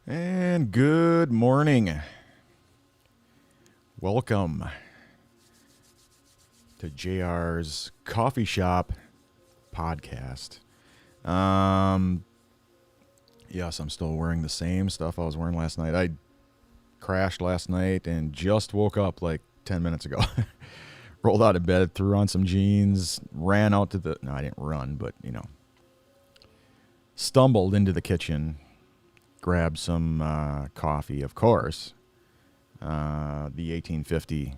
And good morning. Welcome to JR's Coffee Shop podcast. Yes, I'm still wearing the same stuff I was wearing last night. I crashed last night and just woke up like 10 minutes ago. Rolled out of bed, threw on some jeans, ran out to no, I didn't run, but, stumbled into the kitchen, grabbed some coffee, of course. The 1850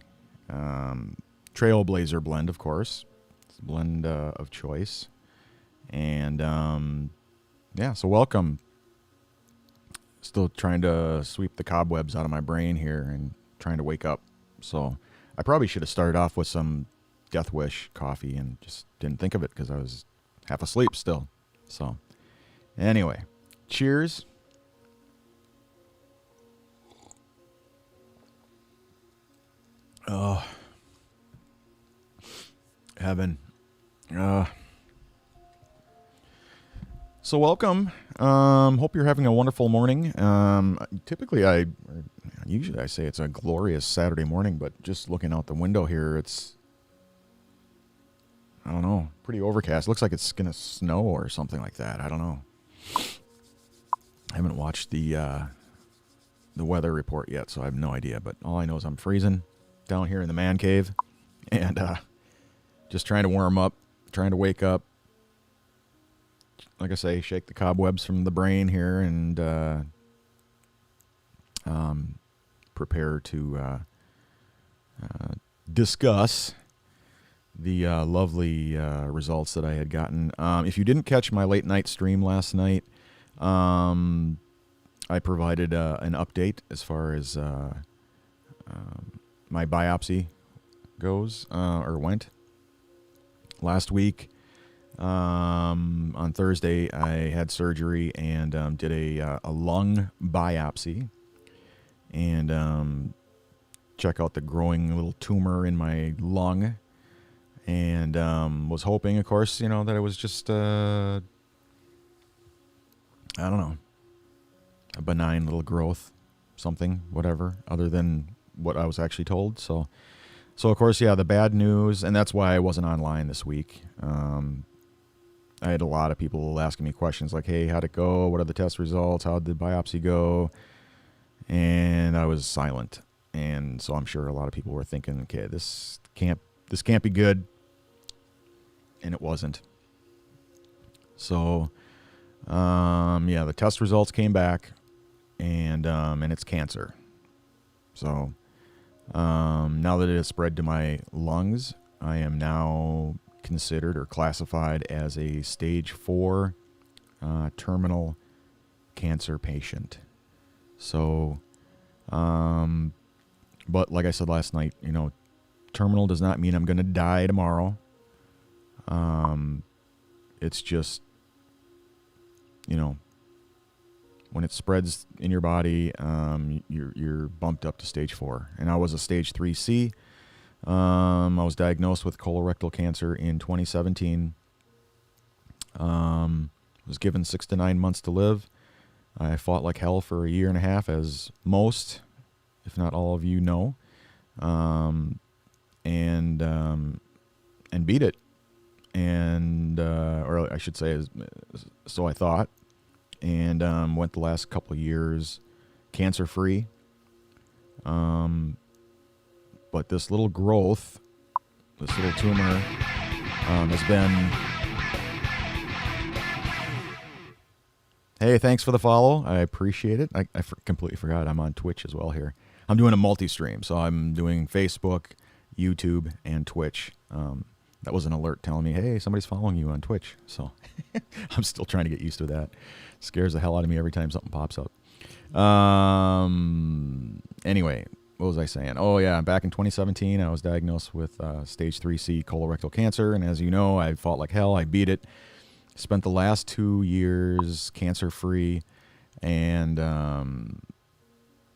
Trailblazer blend, of course. It's a blend of choice. And, so welcome. Still trying to sweep the cobwebs out of my brain here and trying to wake up. So I probably should have started off with some Death Wish coffee and just didn't think of it because I was half asleep still. So anyway, cheers. Oh, heaven. So welcome. Hope you're having a wonderful morning. Usually I say it's a glorious Saturday morning, but just looking out the window here, it's, I don't know, pretty overcast. Looks like it's going to snow or something like that. I don't know. I haven't watched the weather report yet, so I have no idea. But all I know is I'm freezing down here in the man cave and just trying to warm up, trying to wake up. Like I say, shake the cobwebs from the brain here and prepare to discuss the lovely results that I had gotten. If you didn't catch my late night stream last night, I provided an update as far as my biopsy goes, or went. Last week, on Thursday, I had surgery and did a lung biopsy and check out the growing little tumor in my lung. And was hoping, of course, that it was just, I don't know, a benign little growth, something, whatever, other than what I was actually told. So of course, the bad news, and that's why I wasn't online this week. I had a lot of people asking me questions like, hey, how'd it go? What are the test results? How'd the biopsy go? And I was silent. And so I'm sure a lot of people were thinking, okay, this can't be good. And it wasn't. So, the test results came back and it's cancer. So, now that it has spread to my lungs, I am now considered or classified as a stage 4 terminal cancer patient. So, but like I said last night, terminal does not mean I'm going to die tomorrow. It's just, when it spreads in your body, you're bumped up to stage 4. And I was a stage 3C. I was diagnosed with colorectal cancer in 2017. Was given 6 to 9 months to live. I fought like hell for a year and a half, as most, if not all of you know, and beat it. And or I should say, so I thought, and went the last couple of years cancer-free. But this little growth, this little tumor, has been... Hey, thanks for the follow. I appreciate it. I completely forgot I'm on Twitch as well here. I'm doing a multi-stream, so I'm doing Facebook, YouTube, and Twitch. That was an alert telling me, hey, somebody's following you on Twitch. So I'm still trying to get used to that. Scares the hell out of me every time something pops up. Anyway, what was I saying? Oh, yeah, back in 2017, I was diagnosed with stage 3C colorectal cancer. And as you know, I fought like hell. I beat it. Spent the last 2 years cancer-free and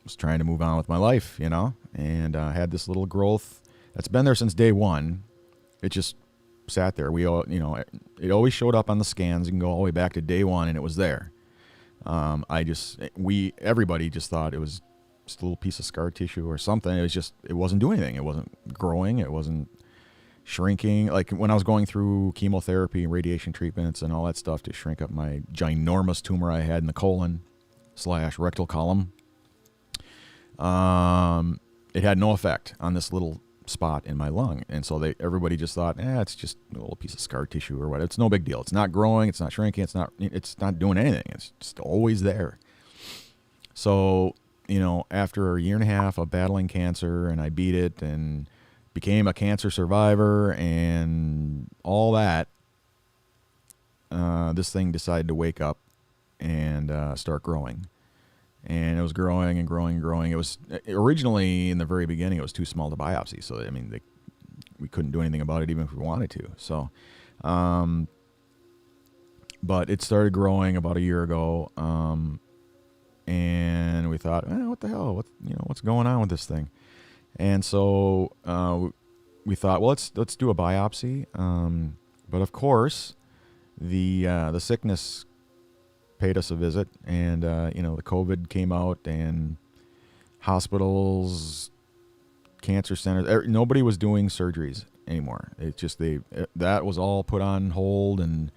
was trying to move on with my life, and had this little growth that's been there since day one. It just sat there. It always showed up on the scans. You can go all the way back to day one, and it was there. Everybody just thought it was just a little piece of scar tissue or something. It wasn't doing anything. It wasn't growing. It wasn't shrinking. Like when I was going through chemotherapy and radiation treatments and all that stuff to shrink up my ginormous tumor I had in the colon/rectal column, it had no effect on this little spot in my lung. And so everybody just thought, it's just a little piece of scar tissue or what. It's no big deal. It's not growing. It's not shrinking. It's not doing anything. It's just always there. So, after a year and a half of battling cancer, and I beat it and became a cancer survivor and all that, this thing decided to wake up and start growing. And it was growing and growing and growing. It was originally, in the very beginning, it was too small to biopsy. So, we couldn't do anything about it even if we wanted to. So, but it started growing about a year ago. And we thought, what the hell? What's going on with this thing? And so we thought, well, let's do a biopsy. But of course, the sickness paid us a visit, and the COVID came out, and hospitals, cancer centers, nobody was doing surgeries anymore. It's just that was all put on hold, and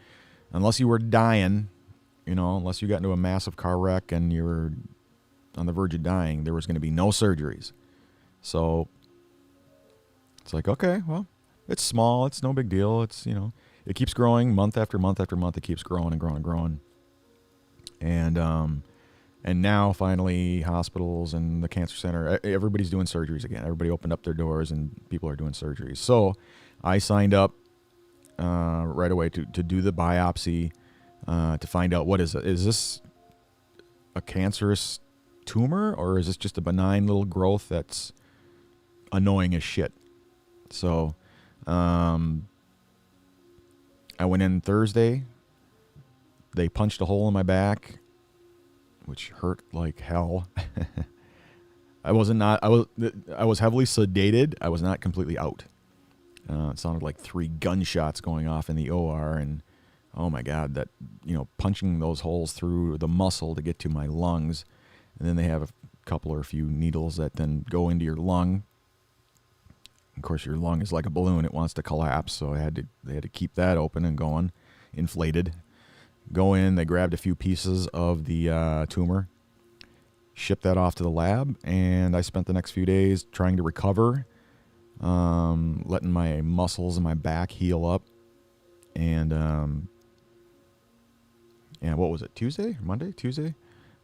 unless you were dying, unless you got into a massive car wreck and you were on the verge of dying, there was going to be no surgeries. So it's like, okay, well, it's small, it's no big deal. It's it keeps growing month after month after month. It keeps growing and growing and growing. And now finally hospitals and the cancer center, everybody's doing surgeries again. Everybody opened up their doors and people are doing surgeries. So I signed up right away to do the biopsy to find out what is it. Is this a cancerous tumor, or is this just a benign little growth that's annoying as shit? So I went in Thursday. They punched a hole in my back, which hurt like hell. I was heavily sedated. I was not completely out. It sounded like 3 gunshots going off in the OR, and oh my God, that punching those holes through the muscle to get to my lungs, and then they have a couple or a few needles that then go into your lung. Of course, your lung is like a balloon; it wants to collapse, so they had to keep that open and going, inflated. Go in, they grabbed a few pieces of the tumor, shipped that off to the lab, and I spent the next few days trying to recover, letting my muscles in my back heal up. And what was it, Tuesday? The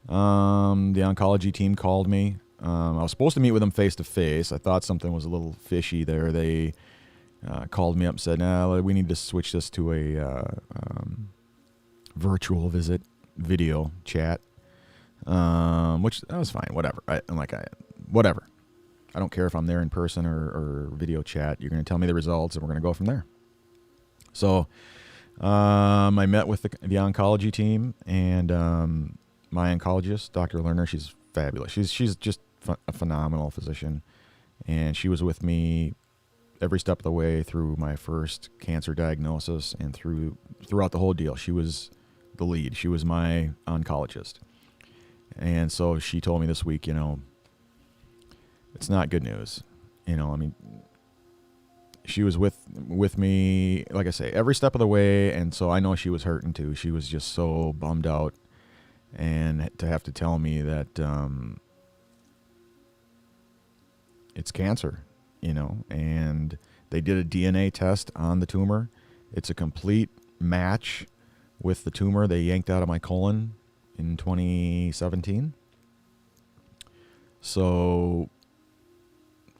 oncology team called me. I was supposed to meet with them face-to-face. I thought something was a little fishy there. They called me up and said, we need to switch this to a virtual visit, video chat, which that was fine. Whatever. Whatever. I don't care if I'm there in person or video chat. You're going to tell me the results, and we're going to go from there. So I met with the oncology team, and my oncologist, Dr. Lerner. She's fabulous. She's just a phenomenal physician, and she was with me every step of the way through my first cancer diagnosis and throughout the whole deal. She was the lead. She was my oncologist. And so she told me this week, it's not good news. She was with me, like I say, every step of the way, and so I know she was hurting too. She was just so bummed out, and to have to tell me that it's cancer, and they did a DNA test on the tumor. It's a complete match with the tumor they yanked out of my colon in 2017. So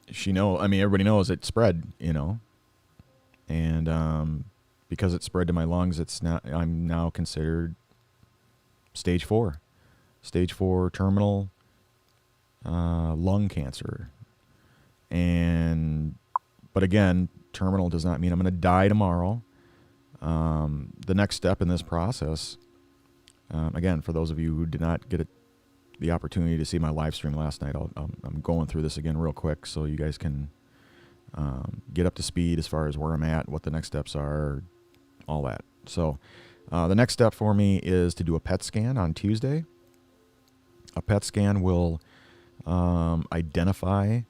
everybody knows it spread, and because it spread to my lungs, I'm now considered stage 4 terminal lung cancer. But again, terminal does not mean I'm going to die tomorrow. The next step in this process, again, for those of you who did not get the opportunity to see my live stream last night, I'm going through this again real quick so you guys can get up to speed as far as where I'm at, what the next steps are, all that. So the next step for me is to do a PET scan on Tuesday. A PET scan will identify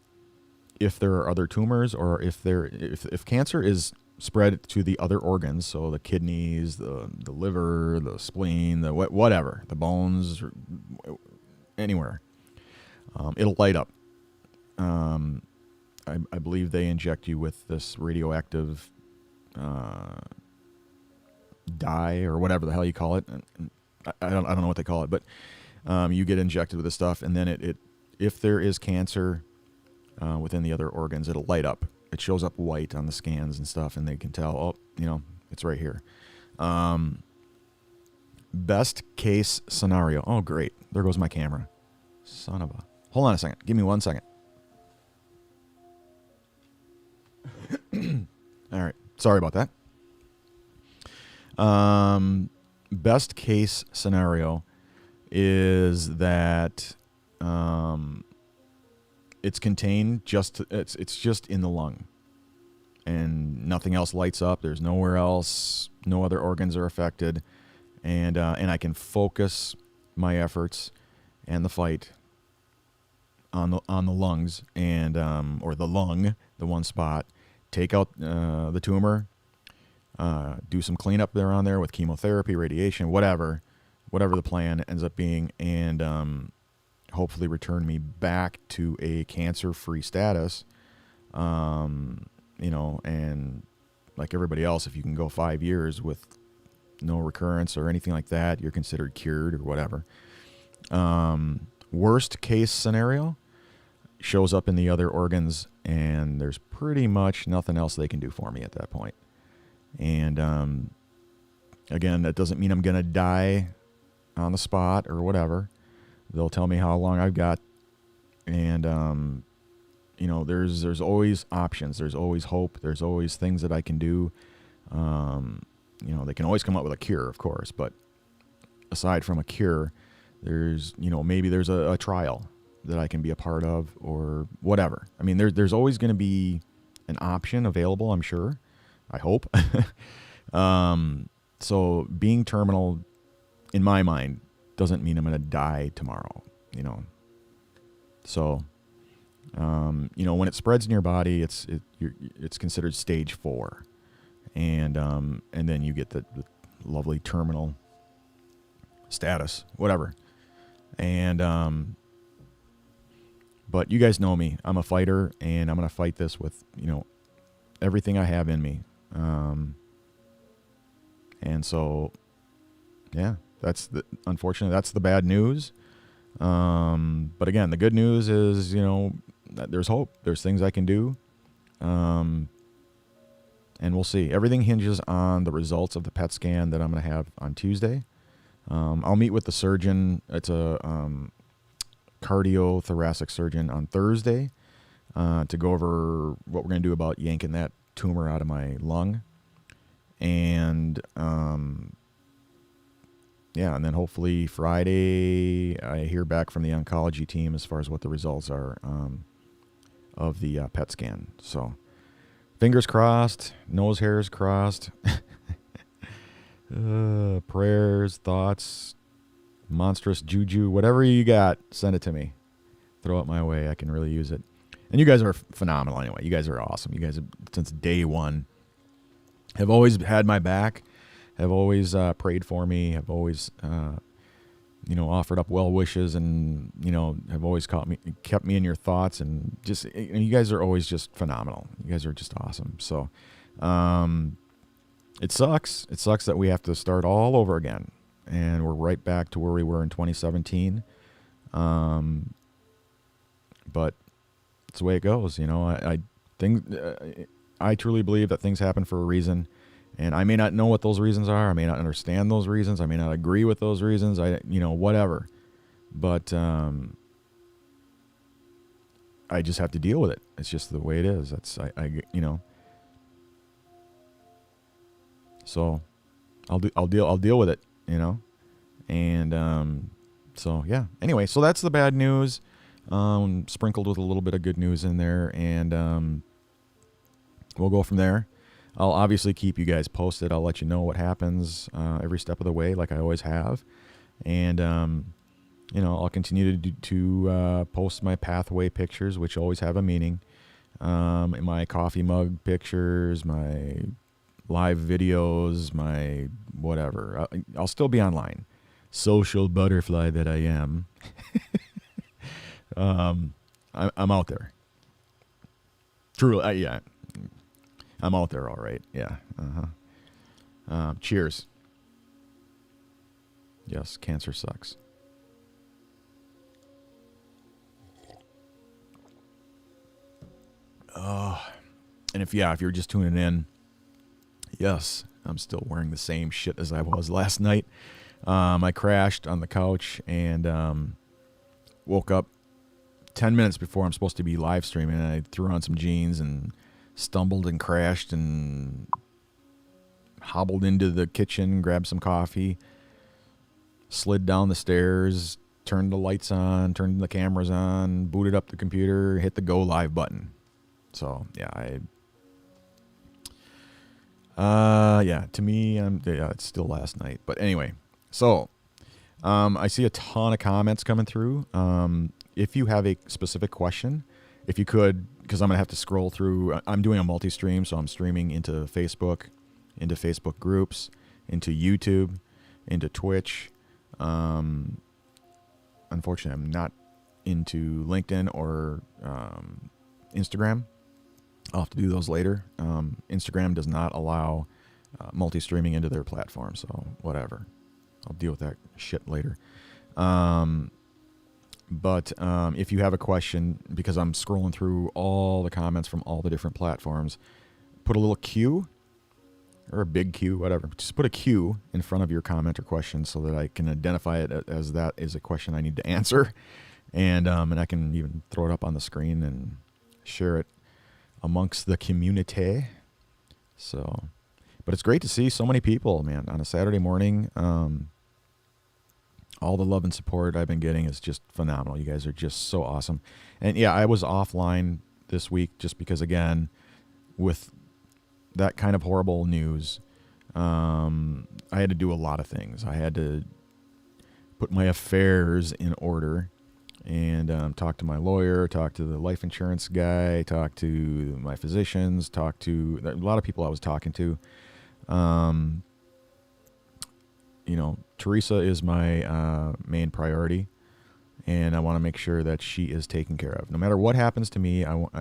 if there are other tumors, or if cancer is spread to the other organs, so the kidneys, the liver, the spleen, the whatever, the bones, anywhere, it'll light up. I believe they inject you with this radioactive dye or whatever the hell you call it. I don't know what they call it, but you get injected with this stuff, and then it if there is cancer within the other organs, it'll light up. It shows up white on the scans and stuff, and they can tell, oh, it's right here. Best case scenario. Oh, great. There goes my camera. Son of a... Hold on a second. Give me 1 second. All right. Sorry about that. Best case scenario is that it's contained it's just in the lung, and nothing else lights up. There's nowhere else. No other organs are affected, and I can focus my efforts and the fight on the lungs and or the lung, the one spot. Take out the tumor. Do some cleanup there on there with chemotherapy, radiation, whatever the plan ends up being, and hopefully return me back to a cancer-free status. And like everybody else, if you can go 5 years with no recurrence or anything like that, you're considered cured or whatever. Worst case scenario, shows up in the other organs, and there's pretty much nothing else they can do for me at that point. And again, that doesn't mean I'm going to die on the spot or whatever. They'll tell me how long I've got. And, there's always options. There's always hope. There's always things that I can do. They can always come up with a cure, of course. But aside from a cure, there's, maybe there's a trial that I can be a part of or whatever. I mean, there's always going to be an option available, I'm sure. I hope. So being terminal, in my mind, doesn't mean I'm going to die tomorrow, So, when it spreads in your body, it's considered stage 4, and then you get the lovely terminal status, whatever. And but you guys know me. I'm a fighter, and I'm going to fight this with everything I have in me. And so, yeah, unfortunately, that's the bad news. But again, the good news is, that there's hope. There's things I can do. And we'll see. Everything hinges on the results of the PET scan that I'm going to have on Tuesday. I'll meet with the surgeon. It's a cardiothoracic surgeon on Thursday to go over what we're going to do about yanking that tumor out of my lung. And and then hopefully Friday I hear back from the oncology team as far as what the results are of the PET scan. So fingers crossed, nose hairs crossed, prayers, thoughts, monstrous juju, whatever you got, send it to me. Throw it my way. I can really use it. And you guys are phenomenal anyway. You guys are awesome. You guys have, since day one, have always had my back, have always prayed for me, have always, offered up well wishes, and, have always kept me in your thoughts, and just, you guys are always just phenomenal. You guys are just awesome. So, it sucks. It sucks that we have to start all over again, and we're right back to where we were in 2017. But it's the way it goes. I truly believe that things happen for a reason, and I may not know what those reasons are. I may not understand those reasons. I may not agree with those reasons. Whatever. But I just have to deal with it. It's just the way it is. So I'll deal with it. And so yeah. Anyway, so that's the bad news, sprinkled with a little bit of good news in there, and we'll go from there. I'll obviously keep you guys posted. I'll let you know what happens every step of the way, like I always have. And I'll continue to post my pathway pictures, which always have a meaning. My coffee mug pictures, my live videos, my whatever. I'll still be online. Social butterfly that I am. I'm out there. Truly, yeah. I'm out there, all right. Yeah. Cheers. Yes, cancer sucks. And if you're just tuning in, yes, I'm still wearing the same shit as I was last night. I crashed on the couch and woke up 10 minutes before I'm supposed to be live streaming. And I threw on some jeans and stumbled and crashed and hobbled into the kitchen, grabbed some coffee, slid down the stairs, turned the lights on, turned the cameras on, booted up the computer, hit the go live button. So to me, it's still last night. But anyway, so I see a ton of comments coming through. If you have a specific question, if you could, because I'm going to have to scroll through. I'm doing a multi-stream, so I'm streaming into Facebook groups, into YouTube, into Twitch. Unfortunately, I'm not into LinkedIn or Instagram. I'll have to do those later. Instagram does not allow multi-streaming into their platform, so whatever. I'll deal with that shit later. But if you have a question, because I'm scrolling through all the comments from all the different platforms, put a little Q or a big Q, whatever. Just put a Q in front of your comment or question so that I can identify it as that is a question I need to answer. And I can even throw it up on the screen and share it amongst the community. So, but it's great to see so many people, man, on a Saturday morning. All the love and support I've been getting is just phenomenal. You guys are just so awesome. And yeah, I was offline this week just because, again, with that kind of horrible news, I had to do a lot of things. I had to put my affairs in order and talk to my lawyer, talk to the life insurance guy, talk to my physicians, talk to a lot of people I was talking to. Teresa is my main priority, and I want to make sure that she is taken care of. No matter what happens to me, I want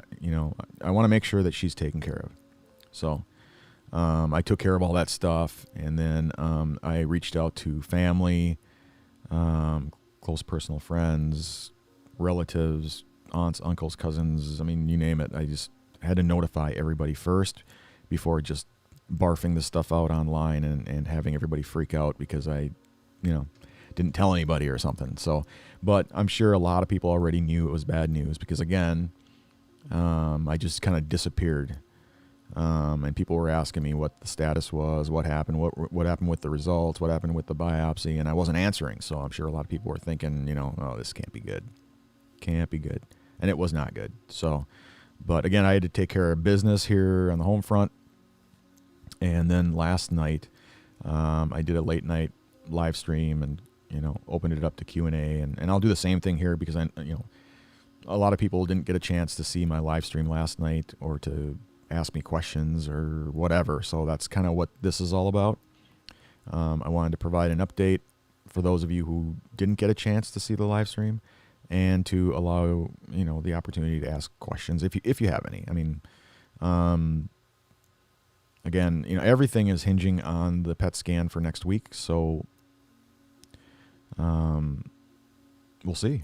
to make sure that she's taken care of. So I took care of all that stuff, and then I reached out to family, close personal friends, relatives, aunts, uncles, cousins. I mean, you name it. I just had to notify everybody first before just barfing this stuff out online and having everybody freak out because I didn't tell anybody or something. So, but I'm sure a lot of people already knew it was bad news because, again, I just kind of disappeared. And people were asking me what the status was, what happened, what happened with the results, what happened with the biopsy, and I wasn't answering. So I'm sure a lot of people were thinking, oh, this can't be good. Can't be good. And it was not good. So, but again, I had to take care of business here on the home front. And then last night, I did a late night live stream and, opened it up to Q&A. And I'll do the same thing here because a lot of people didn't get a chance to see my live stream last night or to ask me questions or whatever. So that's kind of what this is all about. I wanted to provide an update for those of you who didn't get a chance to see the live stream and to allow, the opportunity to ask questions if you have any. I mean, again, everything is hinging on the PET scan for next week. So, we'll see.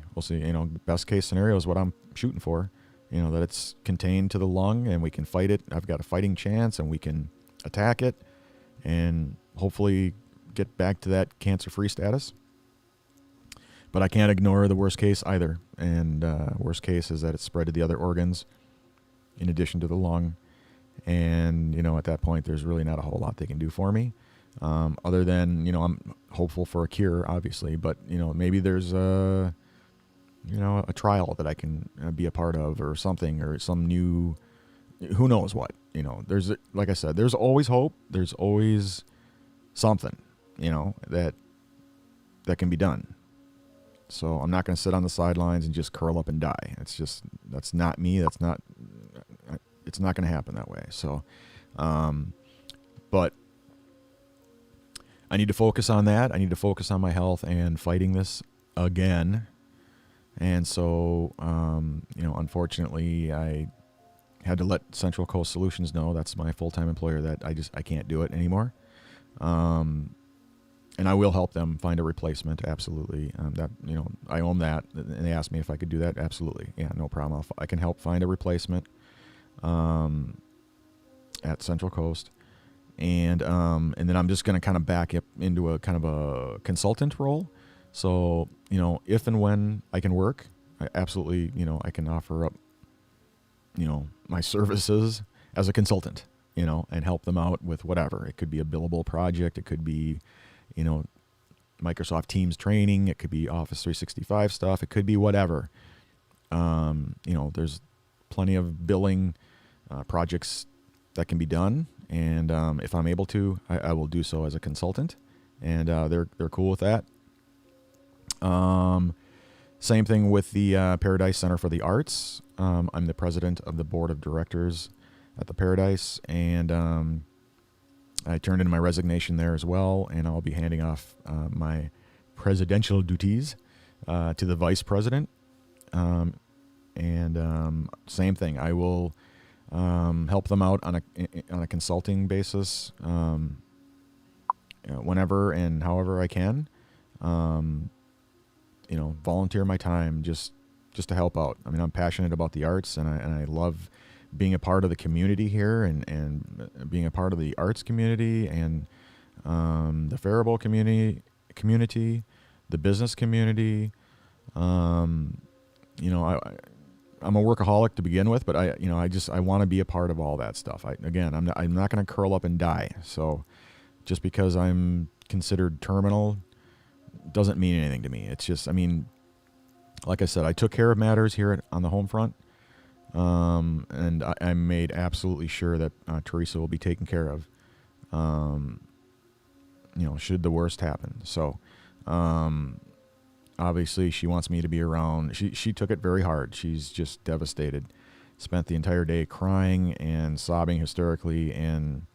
Best case scenario is what I'm shooting for, that it's contained to the lung and we can fight it. I've got a fighting chance and we can attack it and hopefully get back to that cancer-free status. But I can't ignore the worst case either. And worst case is that it's spread to the other organs in addition to the lung. And, at that point, there's really not a whole lot they can do for me. Other than, I'm hopeful for a cure, obviously. But, maybe there's a trial that I can be a part of or something or some new, who knows what. There's, like I said, there's always hope. There's always something, that can be done. So I'm not going to sit on the sidelines and just curl up and die. That's not me. It's not going to happen that way. So, but I need to focus on that. I need to focus on my health and fighting this again. And so, unfortunately, I had to let Central Coast Solutions know, that's my full-time employer, that I can't do it anymore. And I will help them find a replacement. Absolutely. I own that. And they asked me if I could do that. Absolutely. Yeah, no problem. I can help find a replacement, at Central Coast. And then I'm just going to kind of back up into a kind of a consultant role. So, if and when I can work, I absolutely, I can offer up, my services as a consultant, and help them out with whatever. It could be a billable project. It could be, Microsoft Teams training. It could be Office 365 stuff. It could be whatever. There's plenty of billing projects that can be done. And if I'm able to, I will do so as a consultant. And they're cool with that. Same thing with the Paradise Center for the Arts. I'm the president of the board of directors at the Paradise, and I turned in my resignation there as well, and I'll be handing off my presidential duties to the vice president. Same thing. I will help them out on a consulting basis whenever and however I can. Volunteer my time just to help out. I mean, I'm passionate about the arts, and I love being a part of the community here, and being a part of the arts community, and the Faribault community, the business community. I'm a workaholic to begin with, but I want to be a part of all that stuff. I'm not going to curl up and die. So just because I'm considered terminal doesn't mean anything to me. It's just, like I said, I took care of matters here on the home front. And I made absolutely sure that Teresa will be taken care of, should the worst happen. So, obviously she wants me to be around. She took it very hard. She's just devastated. Spent the entire day crying and sobbing hysterically, and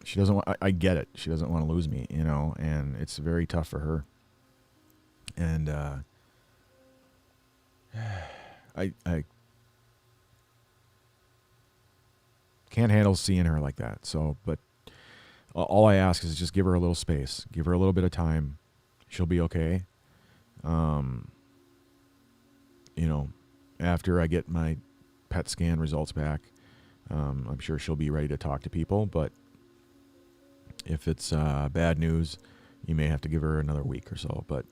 she doesn't want, I get it. She doesn't want to lose me, and it's very tough for her. And I can't handle seeing her like that. So, but all I ask is just give her a little space, give her a little bit of time. She'll be okay. After I get my PET scan results back, I'm sure she'll be ready to talk to people. But if it's bad news, you may have to give her another week or so. But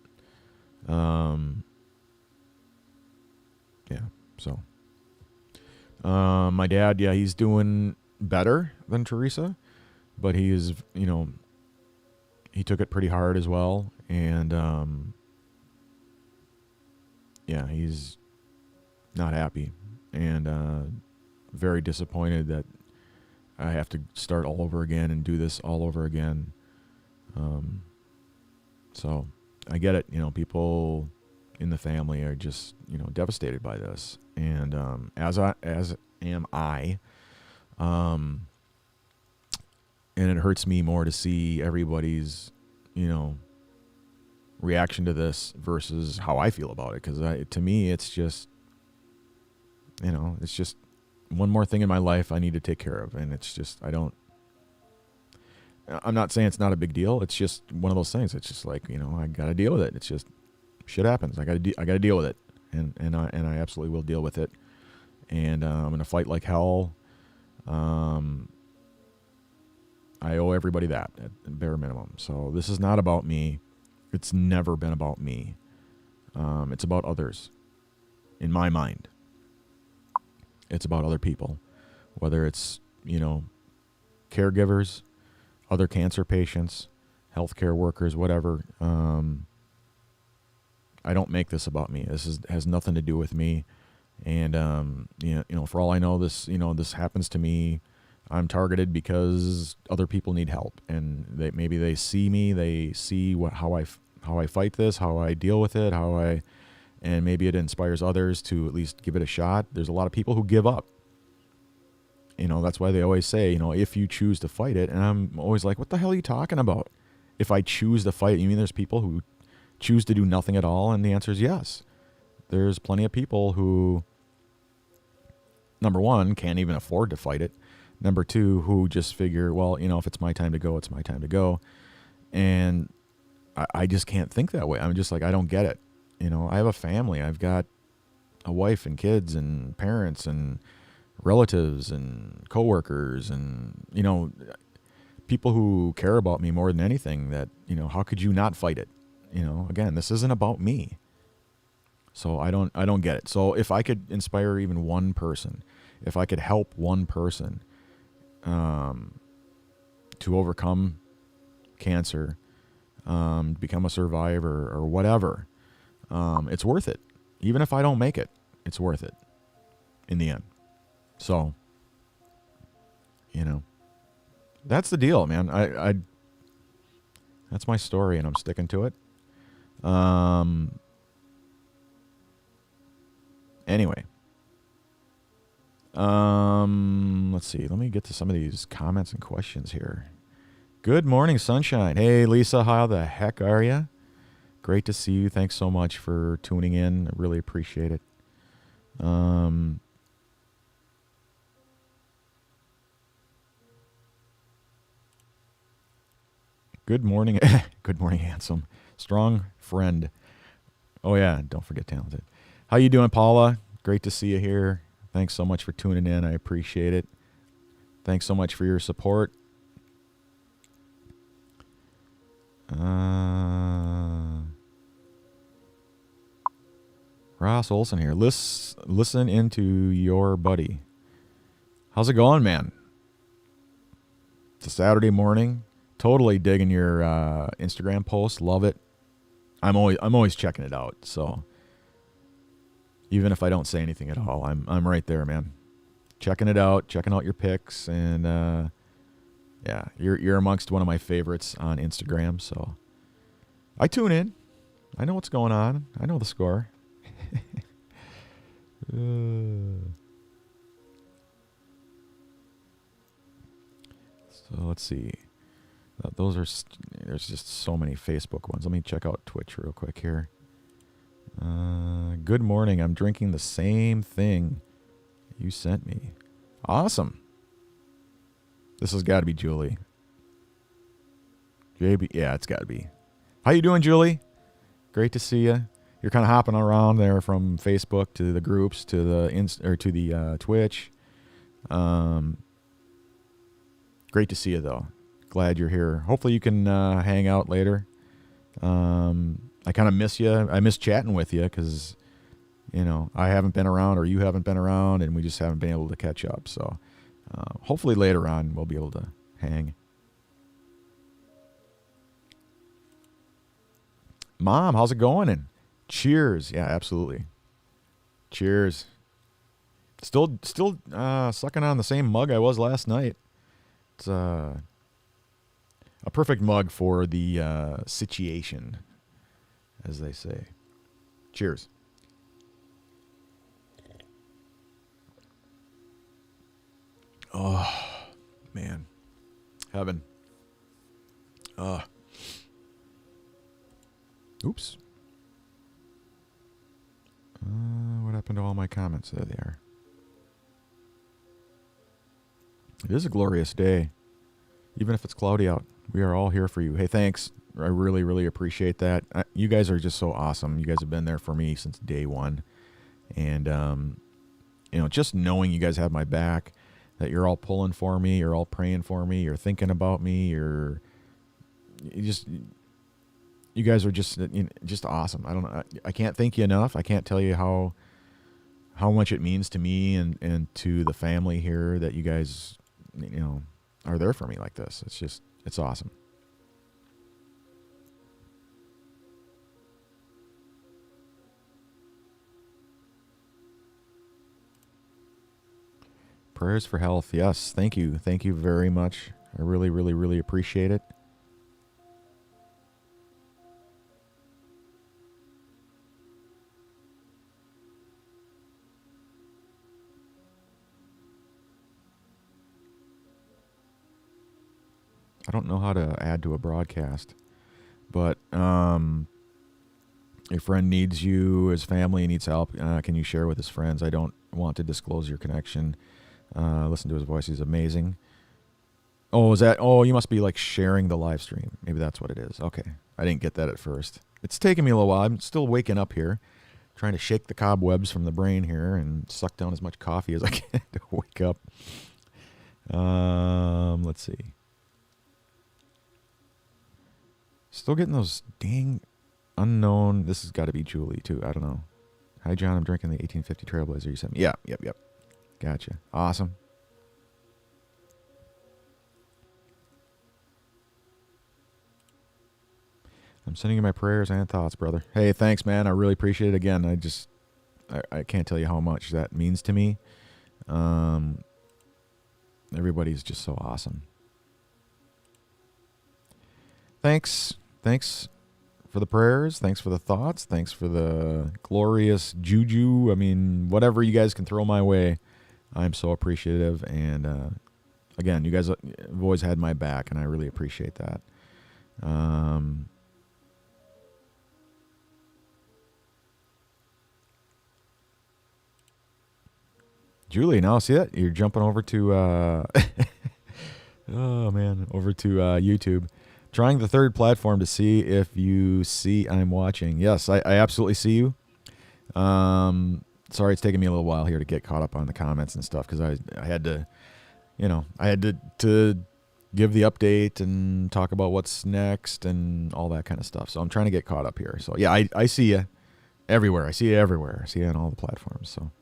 yeah, so my dad, he's doing better than Teresa, but he is, he took it pretty hard as well. And he's not happy, and very disappointed that I have to start all over again and do this all over again. So I get it. People in the family are just, devastated by this. And as am I. And it hurts me more to see everybody's, reaction to this versus how I feel about it. Because to me, it's just, it's just one more thing in my life I need to take care of. And it's just, I'm not saying it's not a big deal. It's just one of those things. It's just like, I got to deal with it. It's just, shit happens. I got to deal with it. And I absolutely will deal with it. And I'm going to fight like hell. I owe everybody that at bare minimum. So this is not about me. It's never been about me. It's about others. In my mind, it's about other people, whether it's, caregivers, other cancer patients, healthcare workers, whatever. I don't make this about me. This has nothing to do with me. And, for all I know, this happens to me. I'm targeted because other people need help, and maybe they see me, they see how how I fight this, how I deal with it, and maybe it inspires others to at least give it a shot. There's a lot of people who give up. That's why they always say, if you choose to fight it. And I'm always like, what the hell are you talking about? If I choose to fight, you mean there's people who choose to do nothing at all? And the answer is yes. There's plenty of people who, number one, can't even afford to fight it. Number two, who just figure, well, if it's my time to go, it's my time to go. And I just can't think that way. I'm just like, I don't get it. I have a family. I've got a wife and kids and parents and relatives and coworkers and, people who care about me more than anything. That, how could you not fight it? Again, this isn't about me. So I don't get it. So if I could inspire even one person, if I could help one person to overcome cancer, become a survivor or whatever, it's worth it. Even if I don't make it, it's worth it in the end. So, that's the deal, man. I that's my story, and I'm sticking to it. Anyway, let's see. Let me get to some of these comments and questions here. Good morning, sunshine. Hey, Lisa, how the heck are you? Great to see you. Thanks so much for tuning in. I really appreciate it. Good morning. Good morning, handsome. Strong friend. Oh, yeah. Don't forget talented. How you doing, Paula? Great to see you here. Thanks so much for tuning in. I appreciate it. Thanks so much for your support. Ross Olson here. Listen into your buddy. How's it going, man? It's a Saturday morning. Totally digging your Instagram post. Love it. I'm always checking it out. So even if I don't say anything at all, I'm right there, man. Checking it out, checking out your pics, and yeah, you're amongst one of my favorites on Instagram. So I tune in. I know what's going on. I know the score. So let's see. There's just so many Facebook ones. Let me check out Twitch real quick here. Good morning. I'm drinking the same thing you sent me. Awesome. This has got to be Julie. JB, yeah, it's got to be. How you doing, Julie? Great to see you. You're kind of hopping around there from Facebook to the groups to the Twitch. Great to see you though. Glad you're here. Hopefully you can hang out later. I kind of miss you. I miss chatting with you because, I haven't been around or you haven't been around, and we just haven't been able to catch up. So hopefully later on we'll be able to hang. Mom, how's it going? And cheers. Yeah, absolutely. Cheers. Still sucking on the same mug I was last night. It's a perfect mug for the situation, as they say. Cheers. Oh, man. Heaven. Oops. What happened to all my comments? There they are. It is a glorious day, even if it's cloudy out. We are all here for you. Hey, thanks. I really, really appreciate that. You guys are just so awesome. You guys have been there for me since day one. And, just knowing you guys have my back, that you're all pulling for me, you're all praying for me, you're thinking about me, you guys are just awesome. I don't know. I can't thank you enough. I can't tell you how much it means to me and to the family here that you guys, are there for me like this. It's awesome. Prayers for health. Yes. Thank you. Thank you very much. I really, really, really appreciate it. I don't know how to add to a broadcast, but your friend needs you, his family needs help. Can you share with his friends? I don't want to disclose your connection. Listen to his voice. He's amazing. Oh, is that? Oh, you must be like sharing the live stream. Maybe that's what it is. Okay. I didn't get that at first. It's taking me a little while. I'm still waking up here, trying to shake the cobwebs from the brain here and suck down as much coffee as I can to wake up. Let's see. Still getting those dang unknown. This has got to be Julie too. I don't know. Hi, John. I'm drinking the 1850 Trailblazer. You sent me. Yeah. Yep. Gotcha. Awesome. I'm sending you my prayers and thoughts, brother. Hey, thanks, man. I really appreciate it. Again, I can't tell you how much that means to me. Everybody's just so awesome. Thanks for the prayers. Thanks for the thoughts. Thanks for the glorious juju. I mean, whatever you guys can throw my way, I'm so appreciative. And again, you guys have always had my back, and I really appreciate that. Julie, now see that? You're jumping over to over to YouTube. Trying the third platform to see if you see I'm watching. Yes, I absolutely see you. Sorry it's taking me a little while here to get caught up on the comments and stuff, because I had to, to give the update and talk about what's next and all that kind of stuff. So I'm trying to get caught up here. So yeah, I see you everywhere. I see you everywhere. I see you on all the platforms. So.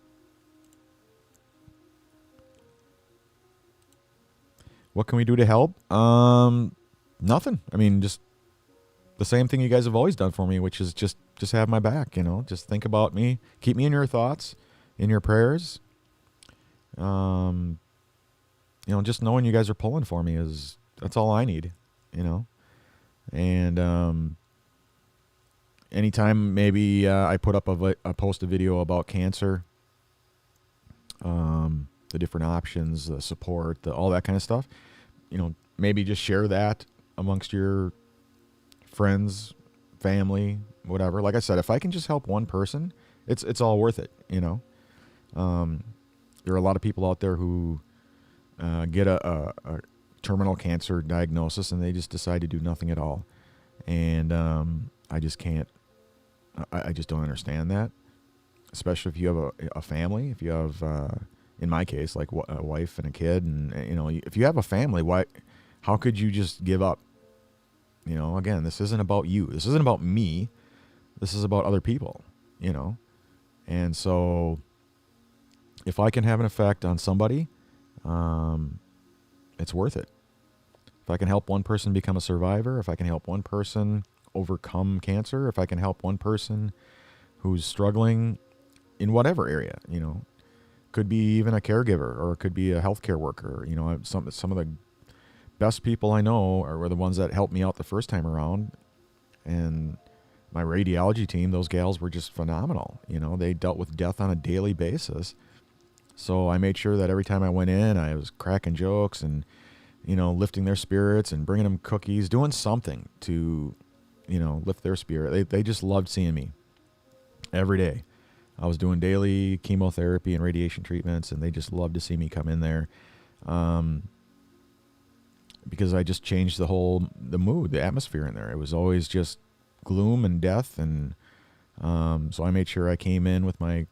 What can we do to help? Nothing. I mean, just the same thing you guys have always done for me, which is just have my back, just think about me, keep me in your thoughts, in your prayers. Just knowing you guys are pulling for me that's all I need, and, anytime maybe, I put up post a video about cancer, the different options, the support, all that kind of stuff, maybe just share that amongst your friends, family, whatever. Like I said, if I can just help one person, it's all worth it. There are a lot of people out there who get a terminal cancer diagnosis and they just decide to do nothing at all. And I just can't, I just don't understand that, especially if you have a family, if you have, in my case, like a wife and a kid, and if you have a family, how could you just give up? Again, this isn't about you. This isn't about me. This is about other people, And so if I can have an effect on somebody, it's worth it. If I can help one person become a survivor, if I can help one person overcome cancer, if I can help one person who's struggling in whatever area, could be even a caregiver, or it could be a healthcare worker. Some of the best people I know were the ones that helped me out the first time around. And my radiology team, those gals were just phenomenal. They dealt with death on a daily basis. So I made sure that every time I went in, I was cracking jokes and, lifting their spirits and bringing them cookies, doing something to, lift their spirit. They just loved seeing me every day. I was doing daily chemotherapy and radiation treatments, and they just loved to see me come in there, because I just changed the mood, the atmosphere in there. It was always just gloom and death, and so I made sure I came in with my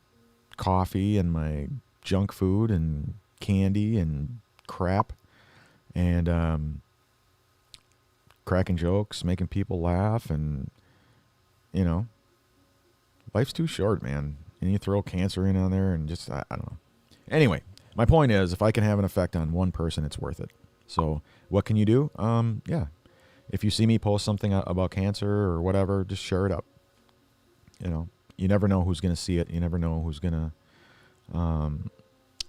coffee and my junk food and candy and crap, and cracking jokes, making people laugh, and life's too short, man. And you throw cancer in on there and just, I don't know. Anyway, my point is, if I can have an effect on one person, it's worth it. So what can you do? Yeah. If you see me post something about cancer or whatever, just share it up. You never know who's going to see it. You never know who's going to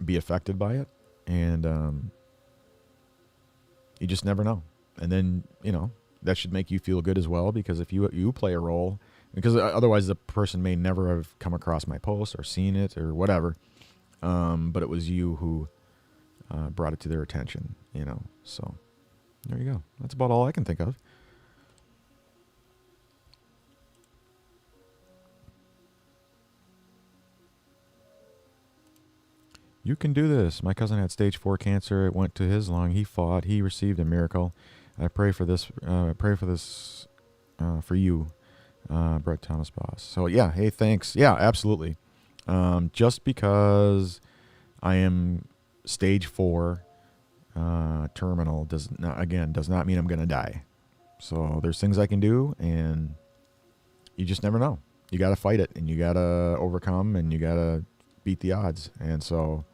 be affected by it. And you just never know. And then, that should make you feel good as well, because if you play a role, because otherwise the person may never have come across my post or seen it or whatever, but it was you who brought it to their attention, so There you go. That's about all I can think of. You can do this. My cousin had stage 4 cancer. It went to his lung. He fought. He received a miracle. I pray for this. For you, Brett Thomas Boss. So yeah, hey, thanks. Yeah, absolutely. Just because I am stage 4 terminal does not mean I'm gonna die. So there's things I can do, and you just never know. You got to fight it, and you got to overcome, and you got to beat the odds. And so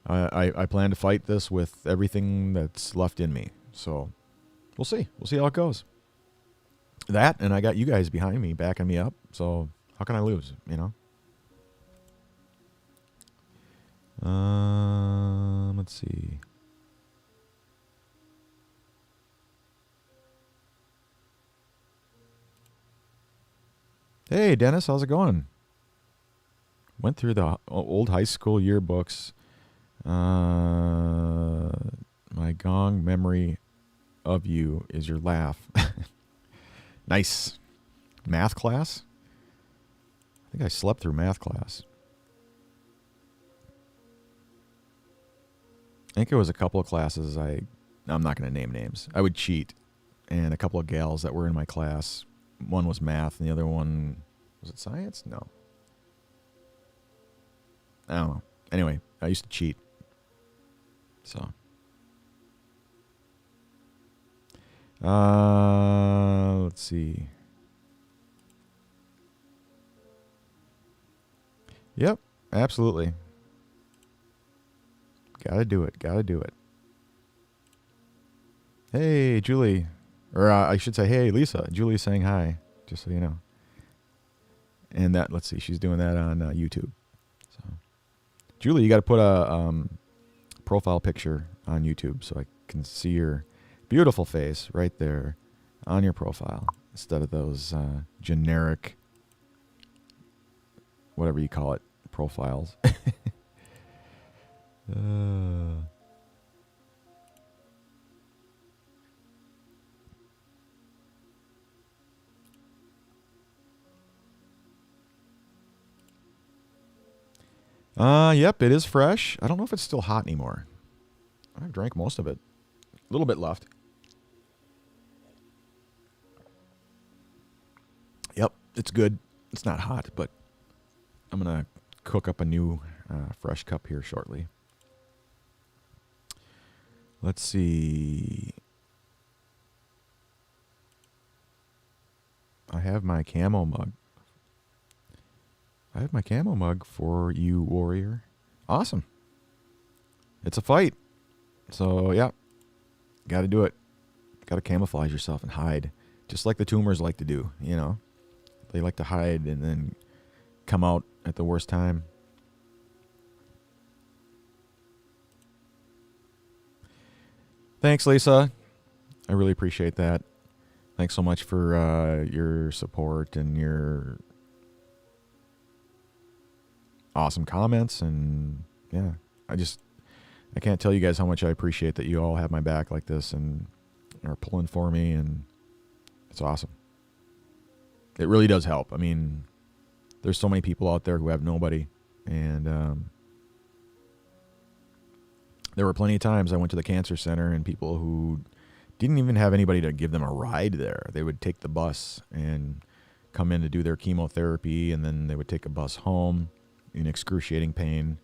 I plan to fight this with everything that's left in me. So we'll see. We'll see how it goes. That, and I got you guys behind me, backing me up. So how can I lose, you know? Let's see. Hey, Dennis, how's it going? Went through the old high school yearbooks. My gong memory of you is your laugh. Nice. Math class? I think I slept through math class. I think it was a couple of classes I'm not going to name names. I would cheat. And a couple of gals that were in my class. One was math, and the other one, was it science? No. I don't know. Anyway, I used to cheat. So. Let's see. Yep, absolutely. Gotta do it. Hey, Julie. Or I should say, hey, Lisa. Julie's saying hi, just so you know. And that, let's see, she's doing that on YouTube. So, Julie, you got to put a profile picture on YouTube so I can see your beautiful face right there on your profile instead of those generic, whatever you call it, profiles. Yep, it is fresh. I don't know if it's still hot anymore. I've drank most of it. A little bit left. Yep, it's good. It's not hot, but I'm going to cook up a new fresh cup here shortly. Let's see. I have my camo mug. I have my camo mug for you, warrior. Awesome. It's a fight. So, yeah. Got to do it. Got to camouflage yourself and hide. Just like the tumors like to do, you know. They like to hide and then come out at the worst time. Thanks, Lisa. I really appreciate that. Thanks so much for your support and your awesome comments. And yeah, I can't tell you guys how much I appreciate that you all have my back like this and are pulling for me, and it's awesome. It really does help. I mean, there's so many people out there who have nobody, and there were plenty of times I went to the cancer center and people who didn't even have anybody to give them a ride there. They would take the bus and come in to do their chemotherapy, and then they would take a bus home in excruciating pain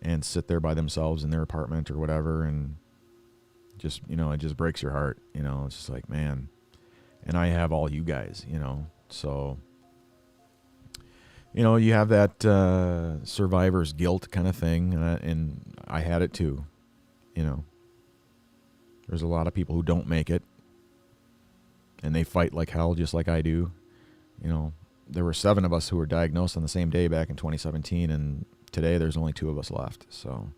and sit there by themselves in their apartment or whatever, and just, you know, it just breaks your heart. You know, it's just like, man. And I have all you guys, you know. So, you know, you have that survivor's guilt kind of thing, and I had it too, you know. There's a lot of people who don't make it, and they fight like hell just like I do. You know, there were 7 of us who were diagnosed on the same day back in 2017, and today there's only 2 of us left. So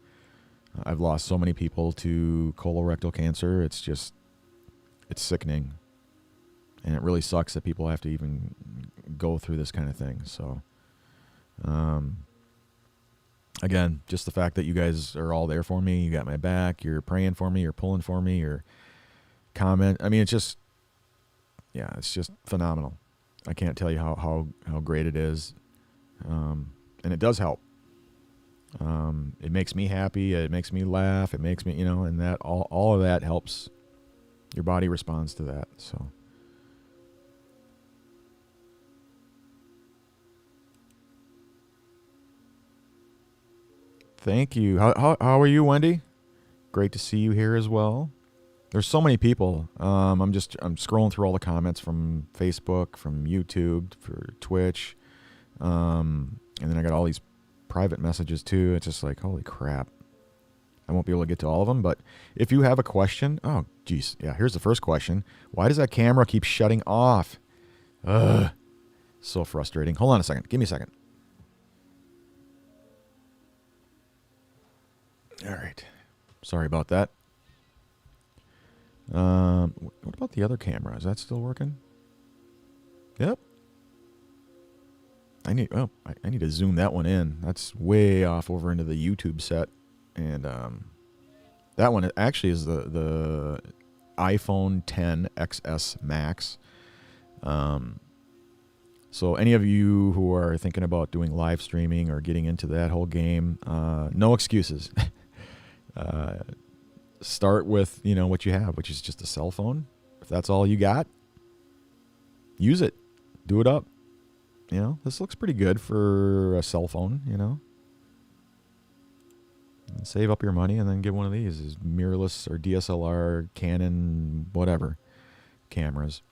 I've lost so many people to colorectal cancer. It's sickening. And it really sucks that people have to even go through this kind of thing. So, again, just the fact that you guys are all there for me, you got my back, you're praying for me, you're pulling for me, you're comment. I mean, it's just phenomenal. I can't tell you how great it is, and it does help. It makes me happy. It makes me laugh. It makes me, and that all of that helps. Your body responds to that. So. Thank you. How are you, Wendy? Great to see you here as well. There's so many people. I'm scrolling through all the comments from Facebook, from YouTube, for Twitch, and then I got all these private messages too. It's just like, holy crap. I won't be able to get to all of them, but if you have a question, oh geez, yeah. Here's the first question: why does that camera keep shutting off? Ugh, so frustrating. Hold on a second. Give me a second. All right. Sorry about that. What about the other camera? Is that still working? Yep. I need to zoom that one in. That's way off over into the YouTube set. And that one actually is the iPhone X XS Max. So any of you who are thinking about doing live streaming or getting into that whole game, no excuses. Start with, what you have, which is just a cell phone. If that's all you got, use it. Do it up. This looks pretty good for a cell phone, And save up your money and then get one of these mirrorless or DSLR, Canon, whatever cameras.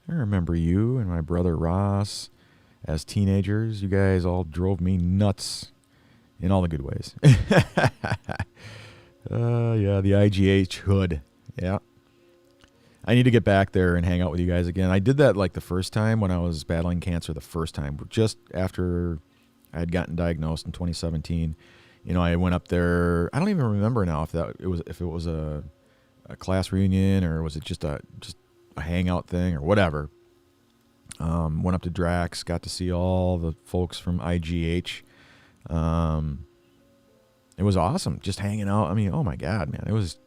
I remember you and my brother Ross as teenagers. You guys all drove me nuts in all the good ways. Yeah, the IGH hood. Yeah. I need to get back there and hang out with you guys again. I did that like the first time when I was battling cancer the first time, just after I had gotten diagnosed in 2017. I went up there. I don't even remember now if it was a class reunion or was it just a hangout thing or whatever. Went up to Drax, got to see all the folks from IGH. It was awesome just hanging out. I mean, oh my God, man. It was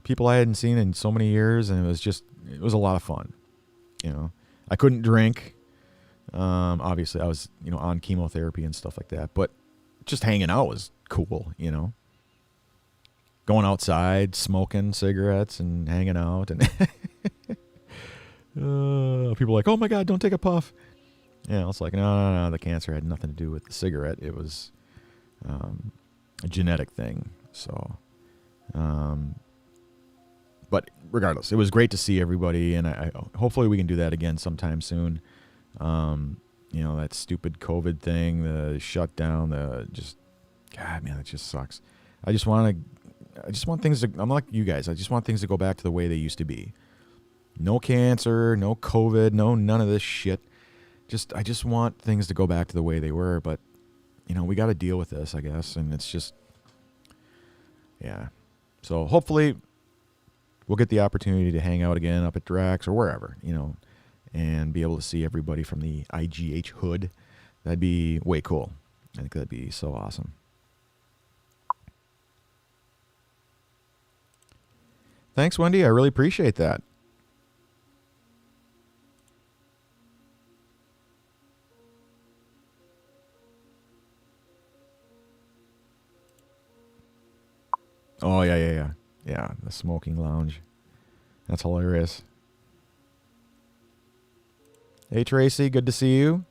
people I hadn't seen in so many years, and it was a lot of fun. I couldn't drink. Obviously I was, on chemotherapy and stuff like that, but just hanging out was cool, Going outside, smoking cigarettes and hanging out and people are like, oh my God, don't take a puff. Yeah, it's like, no. The cancer had nothing to do with the cigarette. It was a genetic thing. So, but regardless, it was great to see everybody, and I hopefully we can do that again sometime soon. That stupid COVID thing, the shutdown, God, man, it just sucks. I just want things to. I'm like you guys. I just want things to go back to the way they used to be. No cancer, no COVID, none of this shit. I just want things to go back to the way they were, but we got to deal with this, I guess, and it's just, yeah. So hopefully we'll get the opportunity to hang out again up at Drax or wherever, and be able to see everybody from the IGH hood. That'd be way cool. I think that'd be so awesome. Thanks, Wendy. I really appreciate that. Oh, yeah. Yeah, the smoking lounge. That's hilarious. Hey, Tracy, good to see you.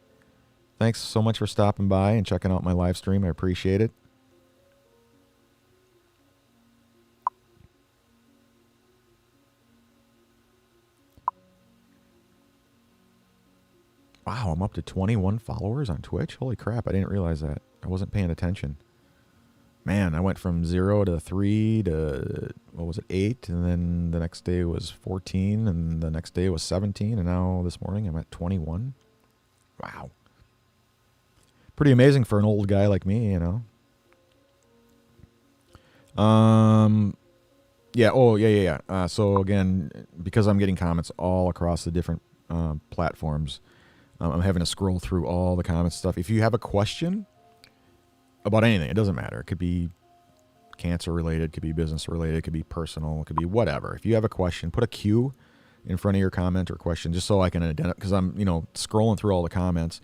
Thanks so much for stopping by and checking out my live stream. I appreciate it. Wow, I'm up to 21 followers on Twitch. Holy crap, I didn't realize that. I wasn't paying attention. Man, I went from 0 to 3 to, 8, and then the next day was 14, and the next day was 17, and now this morning I'm at 21. Wow. Pretty amazing for an old guy like me, Yeah. So again, because I'm getting comments all across the different platforms, I'm having to scroll through all the comments stuff. If you have a question about anything, it doesn't matter. It could be cancer related, could be business related, could be personal, it could be whatever. If you have a question, put a Q in front of your comment or question, just so I can identify, because I'm, scrolling through all the comments,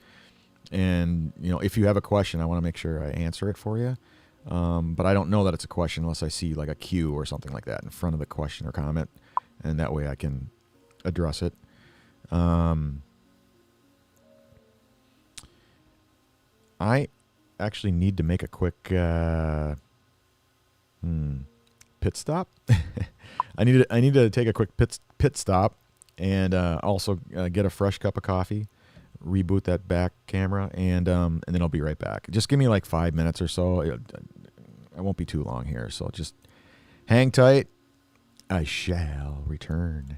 and, if you have a question, I want to make sure I answer it for you. But I don't know that it's a question unless I see like a Q or something like that in front of the question or comment, and that way I can address it. I actually need to make a quick pit stop. I need to take a quick pit stop, and also get a fresh cup of coffee, reboot that back camera, and then I'll be right back. Just give me like 5 minutes or so. I won't be too long here, so just hang tight. I shall return.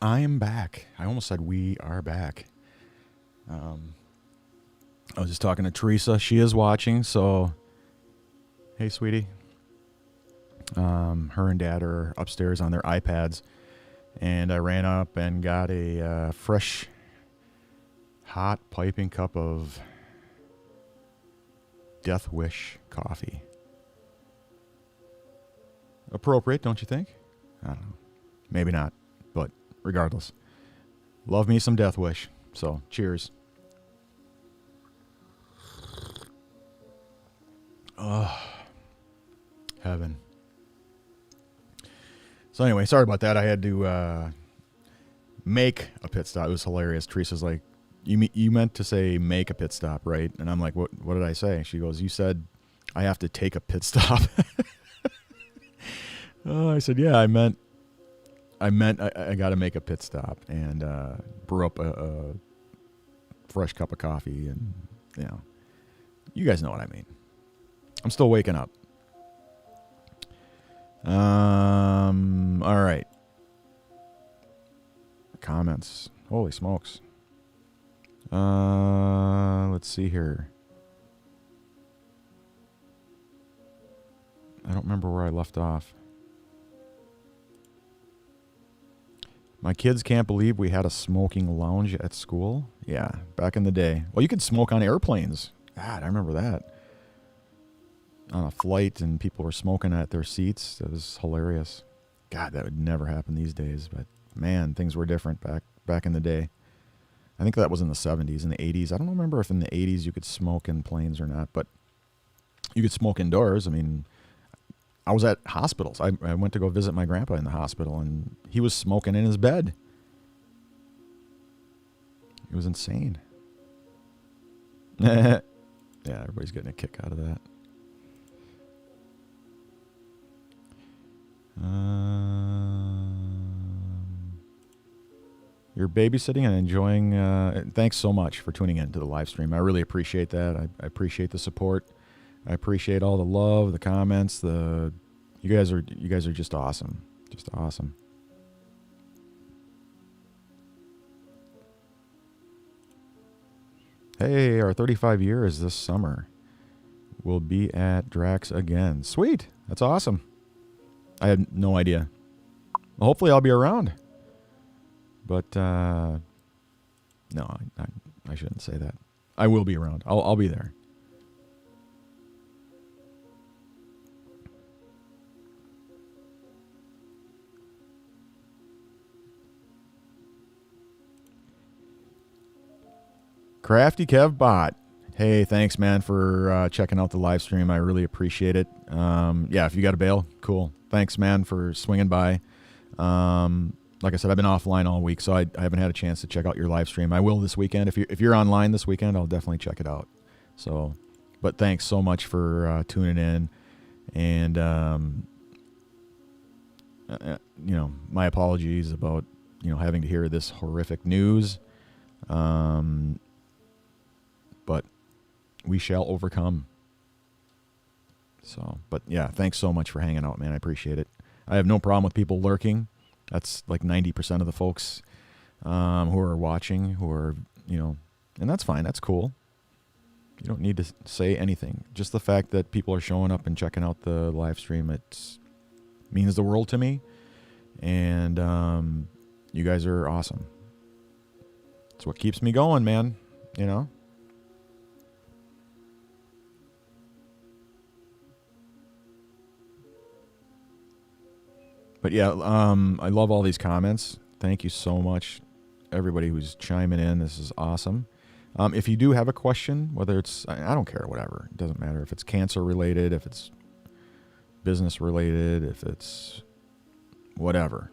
I am back. I almost said we are back. I was just talking to Teresa. She is watching, so hey, sweetie. Her and Dad are upstairs on their iPads, and I ran up and got a fresh, hot, piping cup of Death Wish coffee. Appropriate, don't you think? I don't know. Maybe not, but regardless. Love me some Death Wish. So, cheers. Oh, heaven. So anyway, sorry about that. I had to make a pit stop. It was hilarious. Teresa's like, you meant to say make a pit stop, right? And I'm like, what did I say? She goes, you said I have to take a pit stop. Oh, I said, yeah, I meant I got to make a pit stop and brew up a fresh cup of coffee, and you guys know what I mean. I'm still waking up. All right. Comments. Holy smokes. Let's see here. I don't remember where I left off. My kids can't believe we had a smoking lounge at school. Yeah, back in the day. Well, you could smoke on airplanes. God, I remember that. On a flight, and people were smoking at their seats. That was hilarious. God, that would never happen these days. But man, things were different back in the day. I think that was in the 70s and the 80s. I don't remember if in the 80s you could smoke in planes or not, but you could smoke indoors. I mean, I was at hospitals. I went to go visit my grandpa in the hospital, and he was smoking in his bed. It was insane. Yeah, everybody's getting a kick out of that. You're babysitting and enjoying. Thanks so much for tuning in to the live stream. I really appreciate that. I appreciate the support. I appreciate all the love, the comments. You guys are just awesome. Just awesome. Hey, our 35 years this summer. We'll be at Drax again. Sweet. That's awesome. I had no idea. Well, hopefully I'll be around. But, no, I shouldn't say that. I will be around. I'll be there. Crafty Kev Bot. Hey, thanks, man, for checking out the live stream. I really appreciate it. Yeah, if you got a bail, cool. Thanks, man, for swinging by. Like I said, I've been offline all week, so I haven't had a chance to check out your live stream. I will this weekend. If you're online this weekend, I'll definitely check it out. So, but thanks so much for tuning in. And, my apologies about, having to hear this horrific news. But we shall overcome. So, but yeah, thanks so much for hanging out, man. I appreciate it. I have no problem with people lurking. That's like 90% of the folks who are watching, and that's fine. That's cool. You don't need to say anything. Just the fact that people are showing up and checking out the live stream, it means the world to me. And you guys are awesome. It's what keeps me going, man. But yeah, I love all these comments. Thank you so much, everybody who's chiming in. This is awesome. If you do have a question, whether it's, I don't care, whatever. It doesn't matter if it's cancer related, if it's business related, if it's whatever.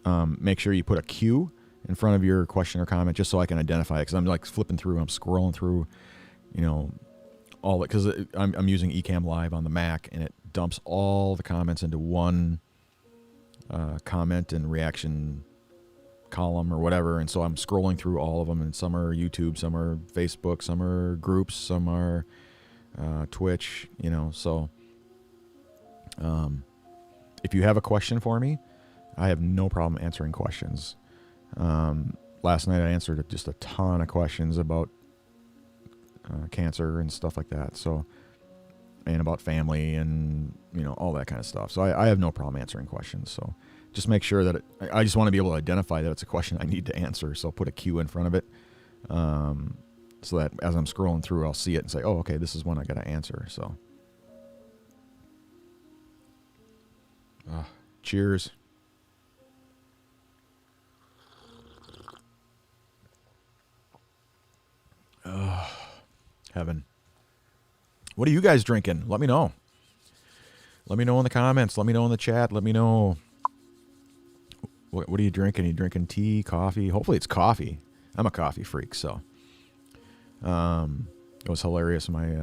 Make sure you put a Q in front of your question or comment just so I can identify it, because I'm like flipping through, I'm scrolling through, all it, because I'm using Ecamm Live on the Mac, and it dumps all the comments into one comment and reaction column or whatever, and so I'm scrolling through all of them, and some are YouTube, some are Facebook, some are groups, some are Twitch, so if you have a question for me, I have no problem answering questions. Last night I answered just a ton of questions about cancer and stuff like that. So, and about family and, all that kind of stuff. So I have no problem answering questions. So just make sure that I just want to be able to identify that it's a question I need to answer. So put a Q in front of it. So that as I'm scrolling through, I'll see it and say, oh, okay, this is one I got to answer. So, cheers. Heaven. What are you guys drinking? Let me know. Let me know in the comments. Let me know in the chat. Let me know. What are you drinking? Are you drinking tea, coffee? Hopefully it's coffee. I'm a coffee freak, so. It was hilarious. My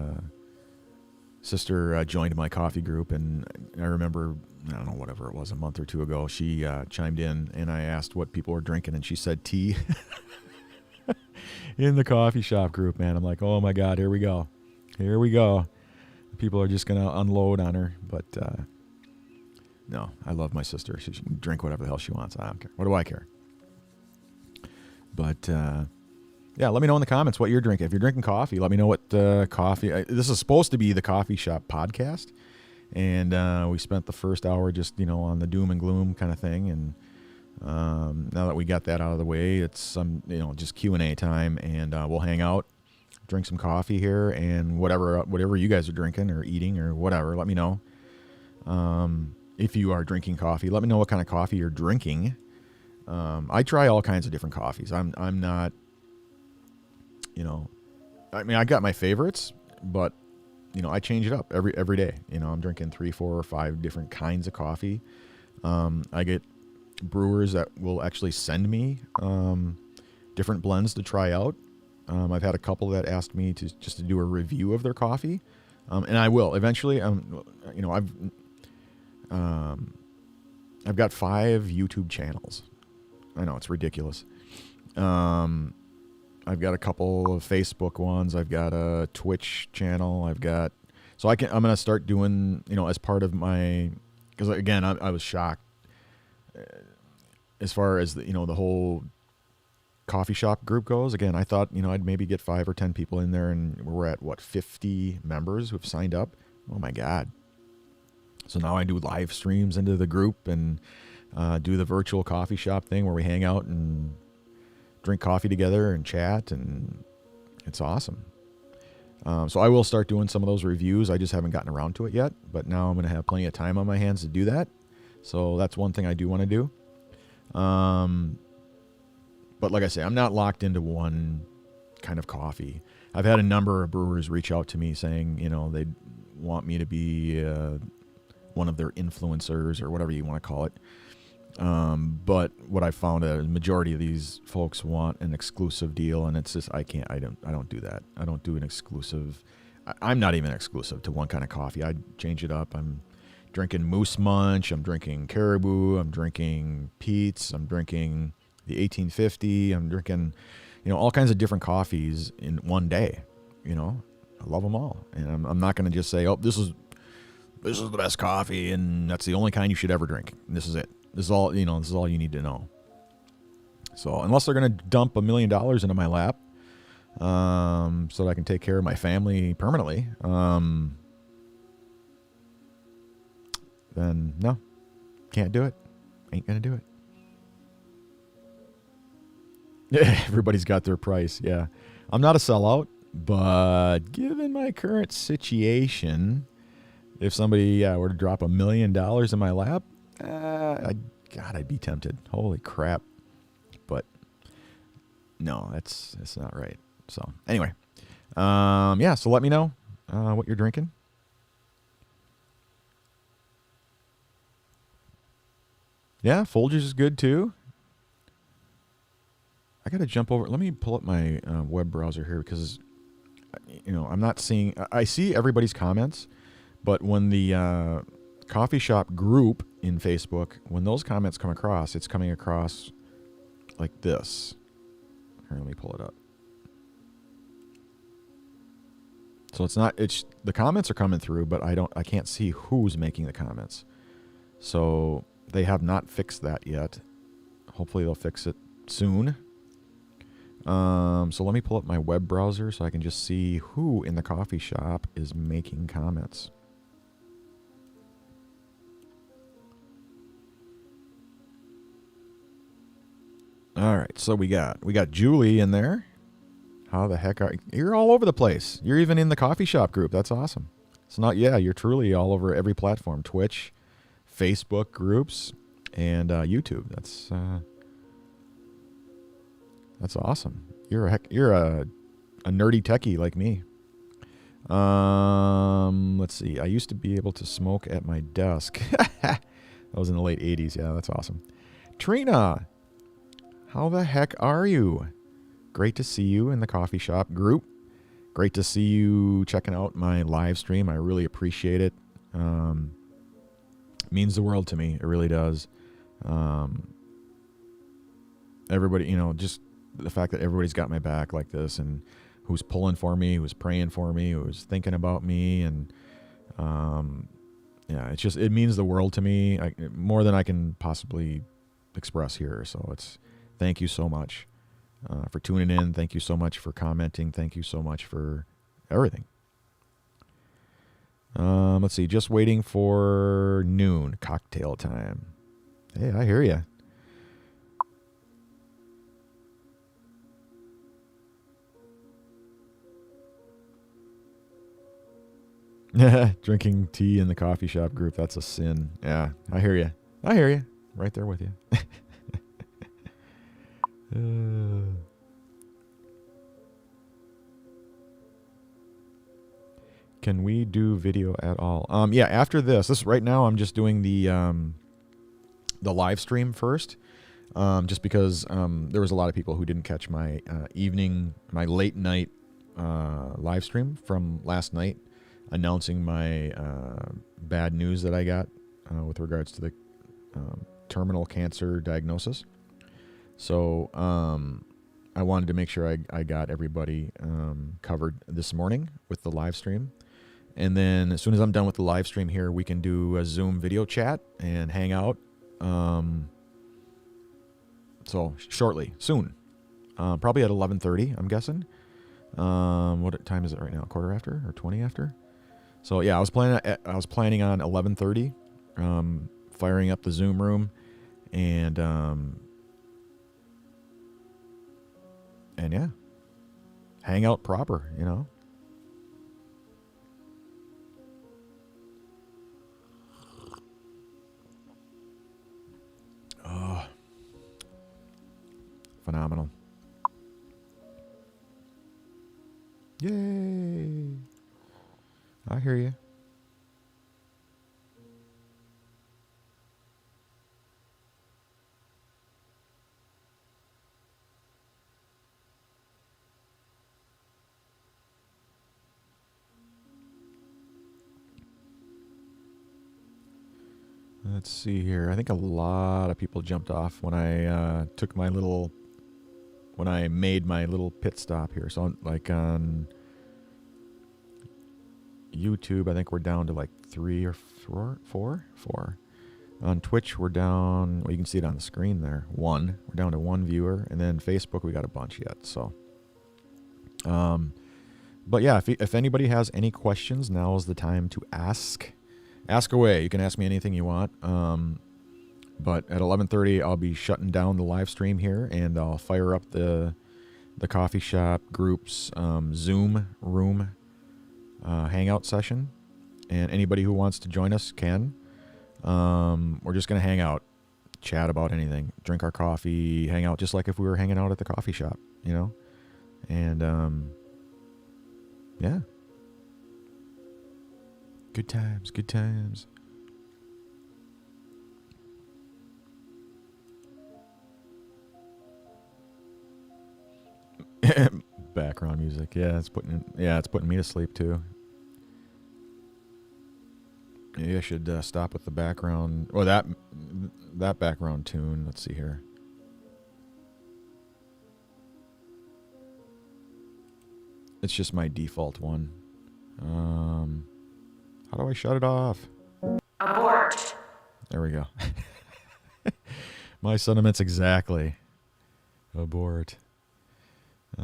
sister joined my coffee group, and I remember, I don't know, whatever it was, a month or two ago, she chimed in, and I asked what people were drinking, and she said tea in the coffee shop group, man. I'm like, oh, my God, here we go. Here we go. People are just going to unload on her, but no, I love my sister. She can drink whatever the hell she wants. I don't care. What do I care? But, yeah, let me know in the comments what you're drinking. If you're drinking coffee, let me know what coffee. This is supposed to be the Coffee Shop podcast, and we spent the first hour just, on the doom and gloom kind of thing, and now that we got that out of the way, it's some, just Q&A time, and we'll hang out, drink some coffee here, and whatever you guys are drinking or eating or whatever, let me know. If you are drinking coffee, let me know what kind of coffee you're drinking. I try all kinds of different coffees. I'm not, I got my favorites, but I change it up every day. I'm drinking 3, 4, or 5 different kinds of coffee. I get brewers that will actually send me different blends to try out. I've had a couple that asked me to do a review of their coffee, and I will eventually. I've got 5 YouTube channels. I know it's ridiculous. I've got a couple of Facebook ones. I've got a Twitch channel. I'm going to start doing, as part of my, because again, I was shocked as far as the whole coffee shop group goes. Again, I thought, I'd maybe get 5 or 10 people in there, and we're at 50 members who've signed up. Oh my God. So now I do live streams into the group and do the virtual coffee shop thing where we hang out and drink coffee together and chat, and it's awesome. So I will start doing some of those reviews. I just haven't gotten around to it yet, but now I'm going to have plenty of time on my hands to do that. So that's one thing I do want to do. But like I say, I'm not locked into one kind of coffee. I've had a number of brewers reach out to me saying, they want me to be one of their influencers or whatever you want to call it. But what I found, a majority of these folks want an exclusive deal, and it's just, I don't do that. I don't do an exclusive. I'm not even exclusive to one kind of coffee. I change it up. I'm drinking Moose Munch. I'm drinking Caribou. I'm drinking Pete's. I'm drinking the 1850. I'm drinking, all kinds of different coffees in one day. I love them all. And I'm not going to just say, oh, this is the best coffee, and that's the only kind you should ever drink. And this is it. This is all, this is all you need to know. So unless they're going to dump $1 million into my lap, so that I can take care of my family permanently, then no, can't do it. Ain't going to do it. Yeah, everybody's got their price. Yeah. I'm not a sellout, but given my current situation, if somebody were to drop $1 million in my lap, I'd be tempted. Holy crap. But no, that's not right. So anyway, so let me know what you're drinking. Yeah, Folgers is good too. I got to jump over. Let me pull up my web browser here because, I'm not seeing. I see everybody's comments, but when the coffee shop group in Facebook, when those comments come across, it's coming across like this. Here, let me pull it up. So it's the comments are coming through, but I can't see who's making the comments. So they have not fixed that yet. Hopefully they'll fix it soon. So let me pull up my web browser so I can just see who in the coffee shop is making comments. All right, so we got Julie in there. How the heck you're all over the place. You're even in the coffee shop group. That's awesome. It's not, yeah, you're truly all over every platform. Twitch, Facebook groups, and YouTube. That's awesome. You're a nerdy techie like me. Let's see. I used to be able to smoke at my desk. That was in the late 80s. Yeah, that's awesome. Trina, how the heck are you? Great to see you in the coffee shop group. Great to see you checking out my live stream. I really appreciate it. Means the world to me. It really does. Everybody, just the fact that everybody's got my back like this, and who's pulling for me, who's praying for me, who's thinking about me, and it means the world to me, more than I can possibly express here. So thank you so much for tuning in. Thank you so much for commenting. Thank you so much for everything. Let's see. Just waiting for noon cocktail time. Hey, I hear you. Drinking tea in the coffee shop group, that's a sin. Yeah, I hear you. Right there with you. Can we do video at all? Yeah, after this right now I'm just doing the live stream first. Just because there was a lot of people who didn't catch my my late night live stream from last night, announcing my bad news that I got with regards to the terminal cancer diagnosis. So I wanted to make sure I got everybody covered this morning with the live stream. And then as soon as I'm done with the live stream here, we can do a Zoom video chat and hang out. So shortly, soon, probably at 11:30, I'm guessing. What time is it right now? Quarter after or 20 after? So yeah, I was planning on 11:30, firing up the Zoom room, and yeah, hang out proper, Oh, phenomenal. Yay. I hear you. Let's see here. I think a lot of people jumped off when I when I made my little pit stop here. So like on YouTube, I think we're down to like 3 or 4. On Twitch, we're down. Well, you can see it on the screen there. 1. We're down to 1 viewer, and then Facebook, we got a bunch yet. So, but yeah, if anybody has any questions, now is the time to ask. Ask away. You can ask me anything you want. But at 11:30, I'll be shutting down the live stream here, and I'll fire up the coffee shop group's Zoom room hangout session. And anybody who wants to join us can. We're just going to hang out, chat about anything, drink our coffee, hang out just like if we were hanging out at the coffee shop, And yeah. Good times, good times. Background music, yeah, it's putting me to sleep too. Maybe I should stop with the background, or that background tune. Let's see here. It's just my default one. How do I shut it off? Abort. There we go. My sentiments exactly. Abort. Yeah,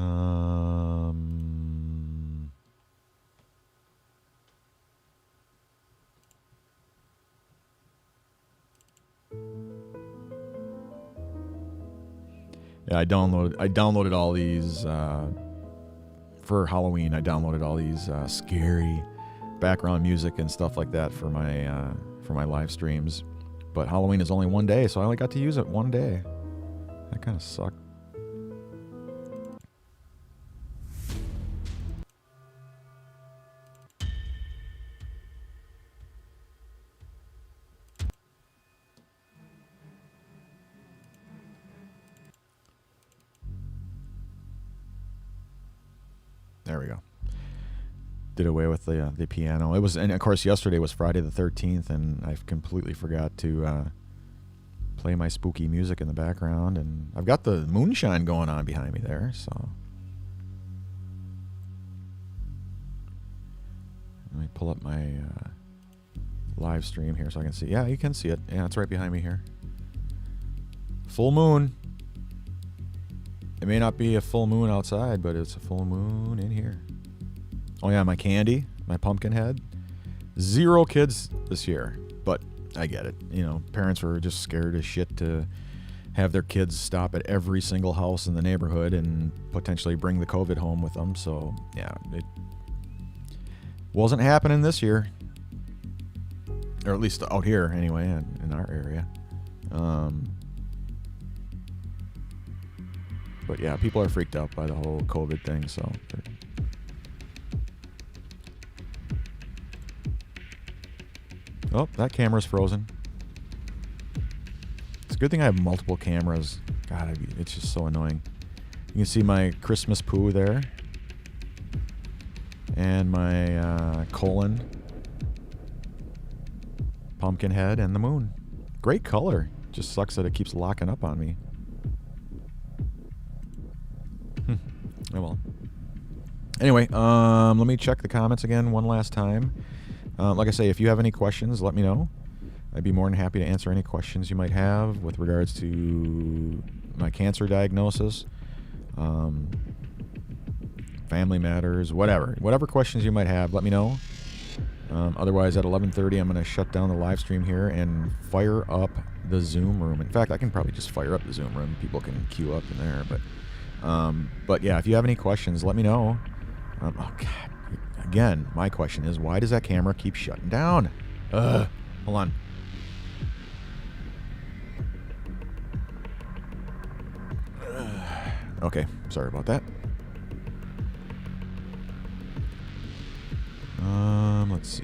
I downloaded all these for Halloween. I downloaded all these scary background music and stuff like that for my live streams. But Halloween is only one day, so I only got to use it one day. That kind of sucked. There we go. Did away with the piano. It was, and of course, yesterday was Friday the 13th, and I completely forgot to play my spooky music in the background. And I've got the moonshine going on behind me there, so let me pull up my live stream here so I can see. Yeah, you can see it. Yeah, it's right behind me here. Full moon. It may not be a full moon outside, but it's a full moon in here. Oh yeah, my candy, my pumpkin head. 0 kids this year, but I get it. You know, parents were just scared as shit to have their kids stop at every single house in the neighborhood and potentially bring the COVID home with them. So yeah, it wasn't happening this year, or at least out here anyway, in our area. But yeah, people are freaked out by the whole COVID thing, so. Oh, that camera's frozen. It's a good thing I have multiple cameras. God, it's just so annoying. You can see my Christmas poo there. And my colon, pumpkin head, and the moon. Great color. Just sucks that it keeps locking up on me. Oh well. Anyway, let me check the comments again one last time. Like I say, if you have any questions, let me know. I'd be more than happy to answer any questions you might have with regards to my cancer diagnosis, family matters, whatever questions you might have, let me know. Otherwise, at 11:30, I'm going to shut down the live stream here and fire up the Zoom room. In fact, I can probably just fire up the Zoom room. People can queue up in there, but yeah, if you have any questions, let me know. Oh God! Again, my question is, why does that camera keep shutting down? Hold on. Okay, sorry about that. Let's see.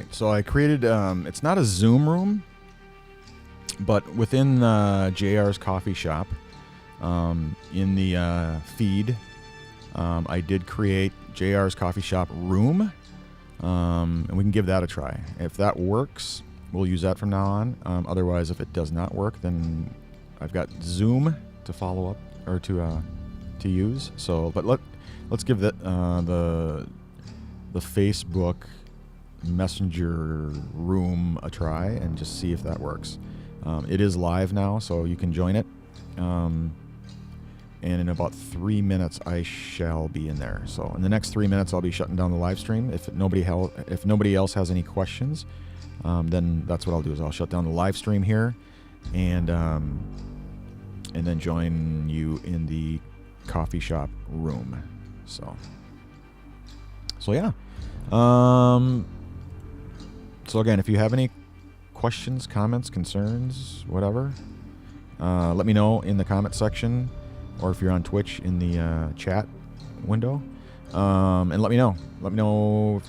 right. So I created, it's not a Zoom room, but within JR's coffee shop, in the feed, I did create JR's coffee shop room, and we can give that a try. If that works, we'll use that from now on. Otherwise, if it does not work, then I've got Zoom to follow up or to use. So, but let's give the Facebook Messenger room a try and just see if that works. It is live now, so you can join it. And in about 3 minutes, I shall be in there. So in the next 3 minutes, I'll be shutting down the live stream. If nobody else has any questions, then that's what I'll do. Is I'll shut down the live stream here, and then join you in the coffee shop room. So yeah. So again, if you have any questions, comments, concerns, whatever, let me know in the comment section, or if you're on Twitch in the chat window, and let me know. Let me know.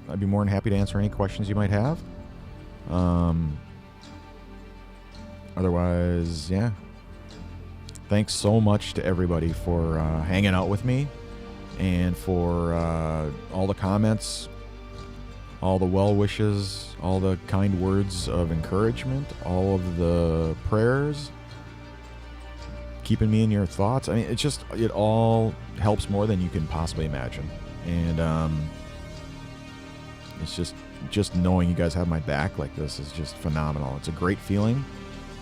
I'd be more than happy to answer any questions you might have. Otherwise, yeah. Thanks so much to everybody for hanging out with me, and for all the comments, all the well wishes, all the kind words of encouragement, all of the prayers, keeping me in your thoughts. I mean, it all helps more than you can possibly imagine. And it's just knowing you guys have my back like this is just phenomenal. It's a great feeling,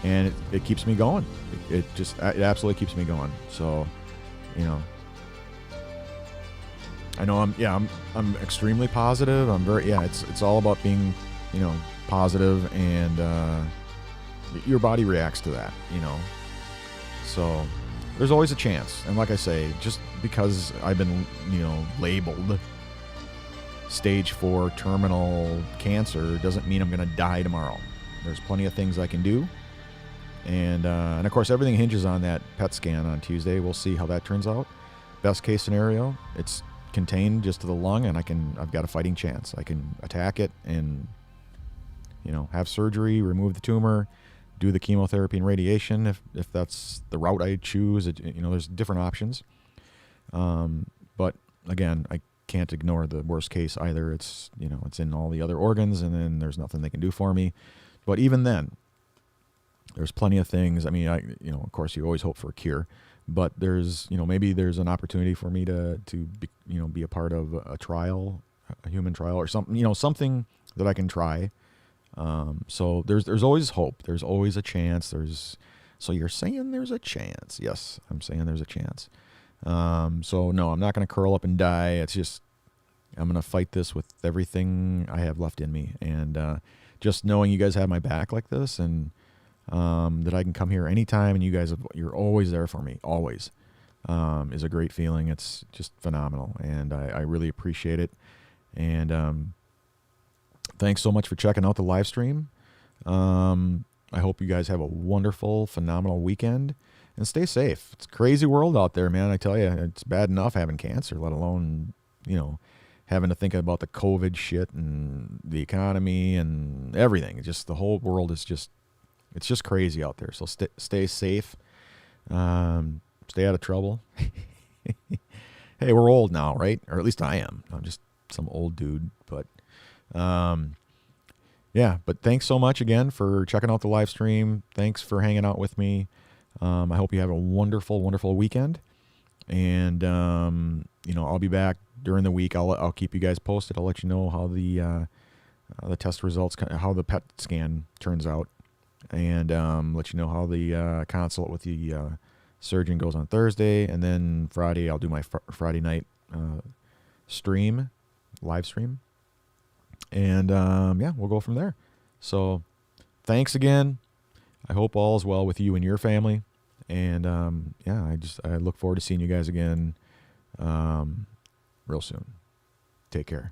and it keeps me going. It absolutely keeps me going. So, I know I'm extremely positive. It's all about being, positive, and your body reacts to that, So there's always a chance. And like I say, just because I've been, labeled stage 4 terminal cancer doesn't mean I'm going to die tomorrow. There's plenty of things I can do. And of course, everything hinges on that PET scan on Tuesday. We'll see how that turns out. Best case scenario, it's contained just to the lung, and I've got a fighting chance. I can attack it and, have surgery, remove the tumor, do the chemotherapy and radiation if that's the route I choose. There's different options. But again, I can't ignore the worst case either. It's, it's in all the other organs, and then there's nothing they can do for me. But even then, there's plenty of things. I mean, of course, you always hope for a cure, but there's, maybe there's an opportunity for me to be a part of a trial, a human trial or something, something that I can try. So there's always hope. There's always a chance. So you're saying there's a chance. Yes, I'm saying there's a chance. So no, I'm not going to curl up and die. It's just, I'm going to fight this with everything I have left in me. And, just knowing you guys have my back like this, and, that I can come here anytime, and you're always there for me, always, is a great feeling. It's just phenomenal. And I really appreciate it. And, thanks so much for checking out the live stream. I hope you guys have a wonderful, phenomenal weekend, and stay safe. It's a crazy world out there, man. I tell you, it's bad enough having cancer, let alone, having to think about the COVID shit and the economy and everything. It's just, the whole world is it's just crazy out there. So stay safe. Stay out of trouble. Hey, we're old now, right? Or at least I am. I'm just some old dude, but yeah, but thanks so much again for checking out the live stream. Thanks for hanging out with me. I hope you have a wonderful, wonderful weekend. And, I'll be back during the week. I'll keep you guys posted. I'll let you know how the test results, how the PET scan turns out, and let you know how the consult with the surgeon goes on Thursday. And then Friday, I'll do my Friday night live stream. And, we'll go from there. So thanks again. I hope all is well with you and your family. And, I look forward to seeing you guys again, real soon. Take care.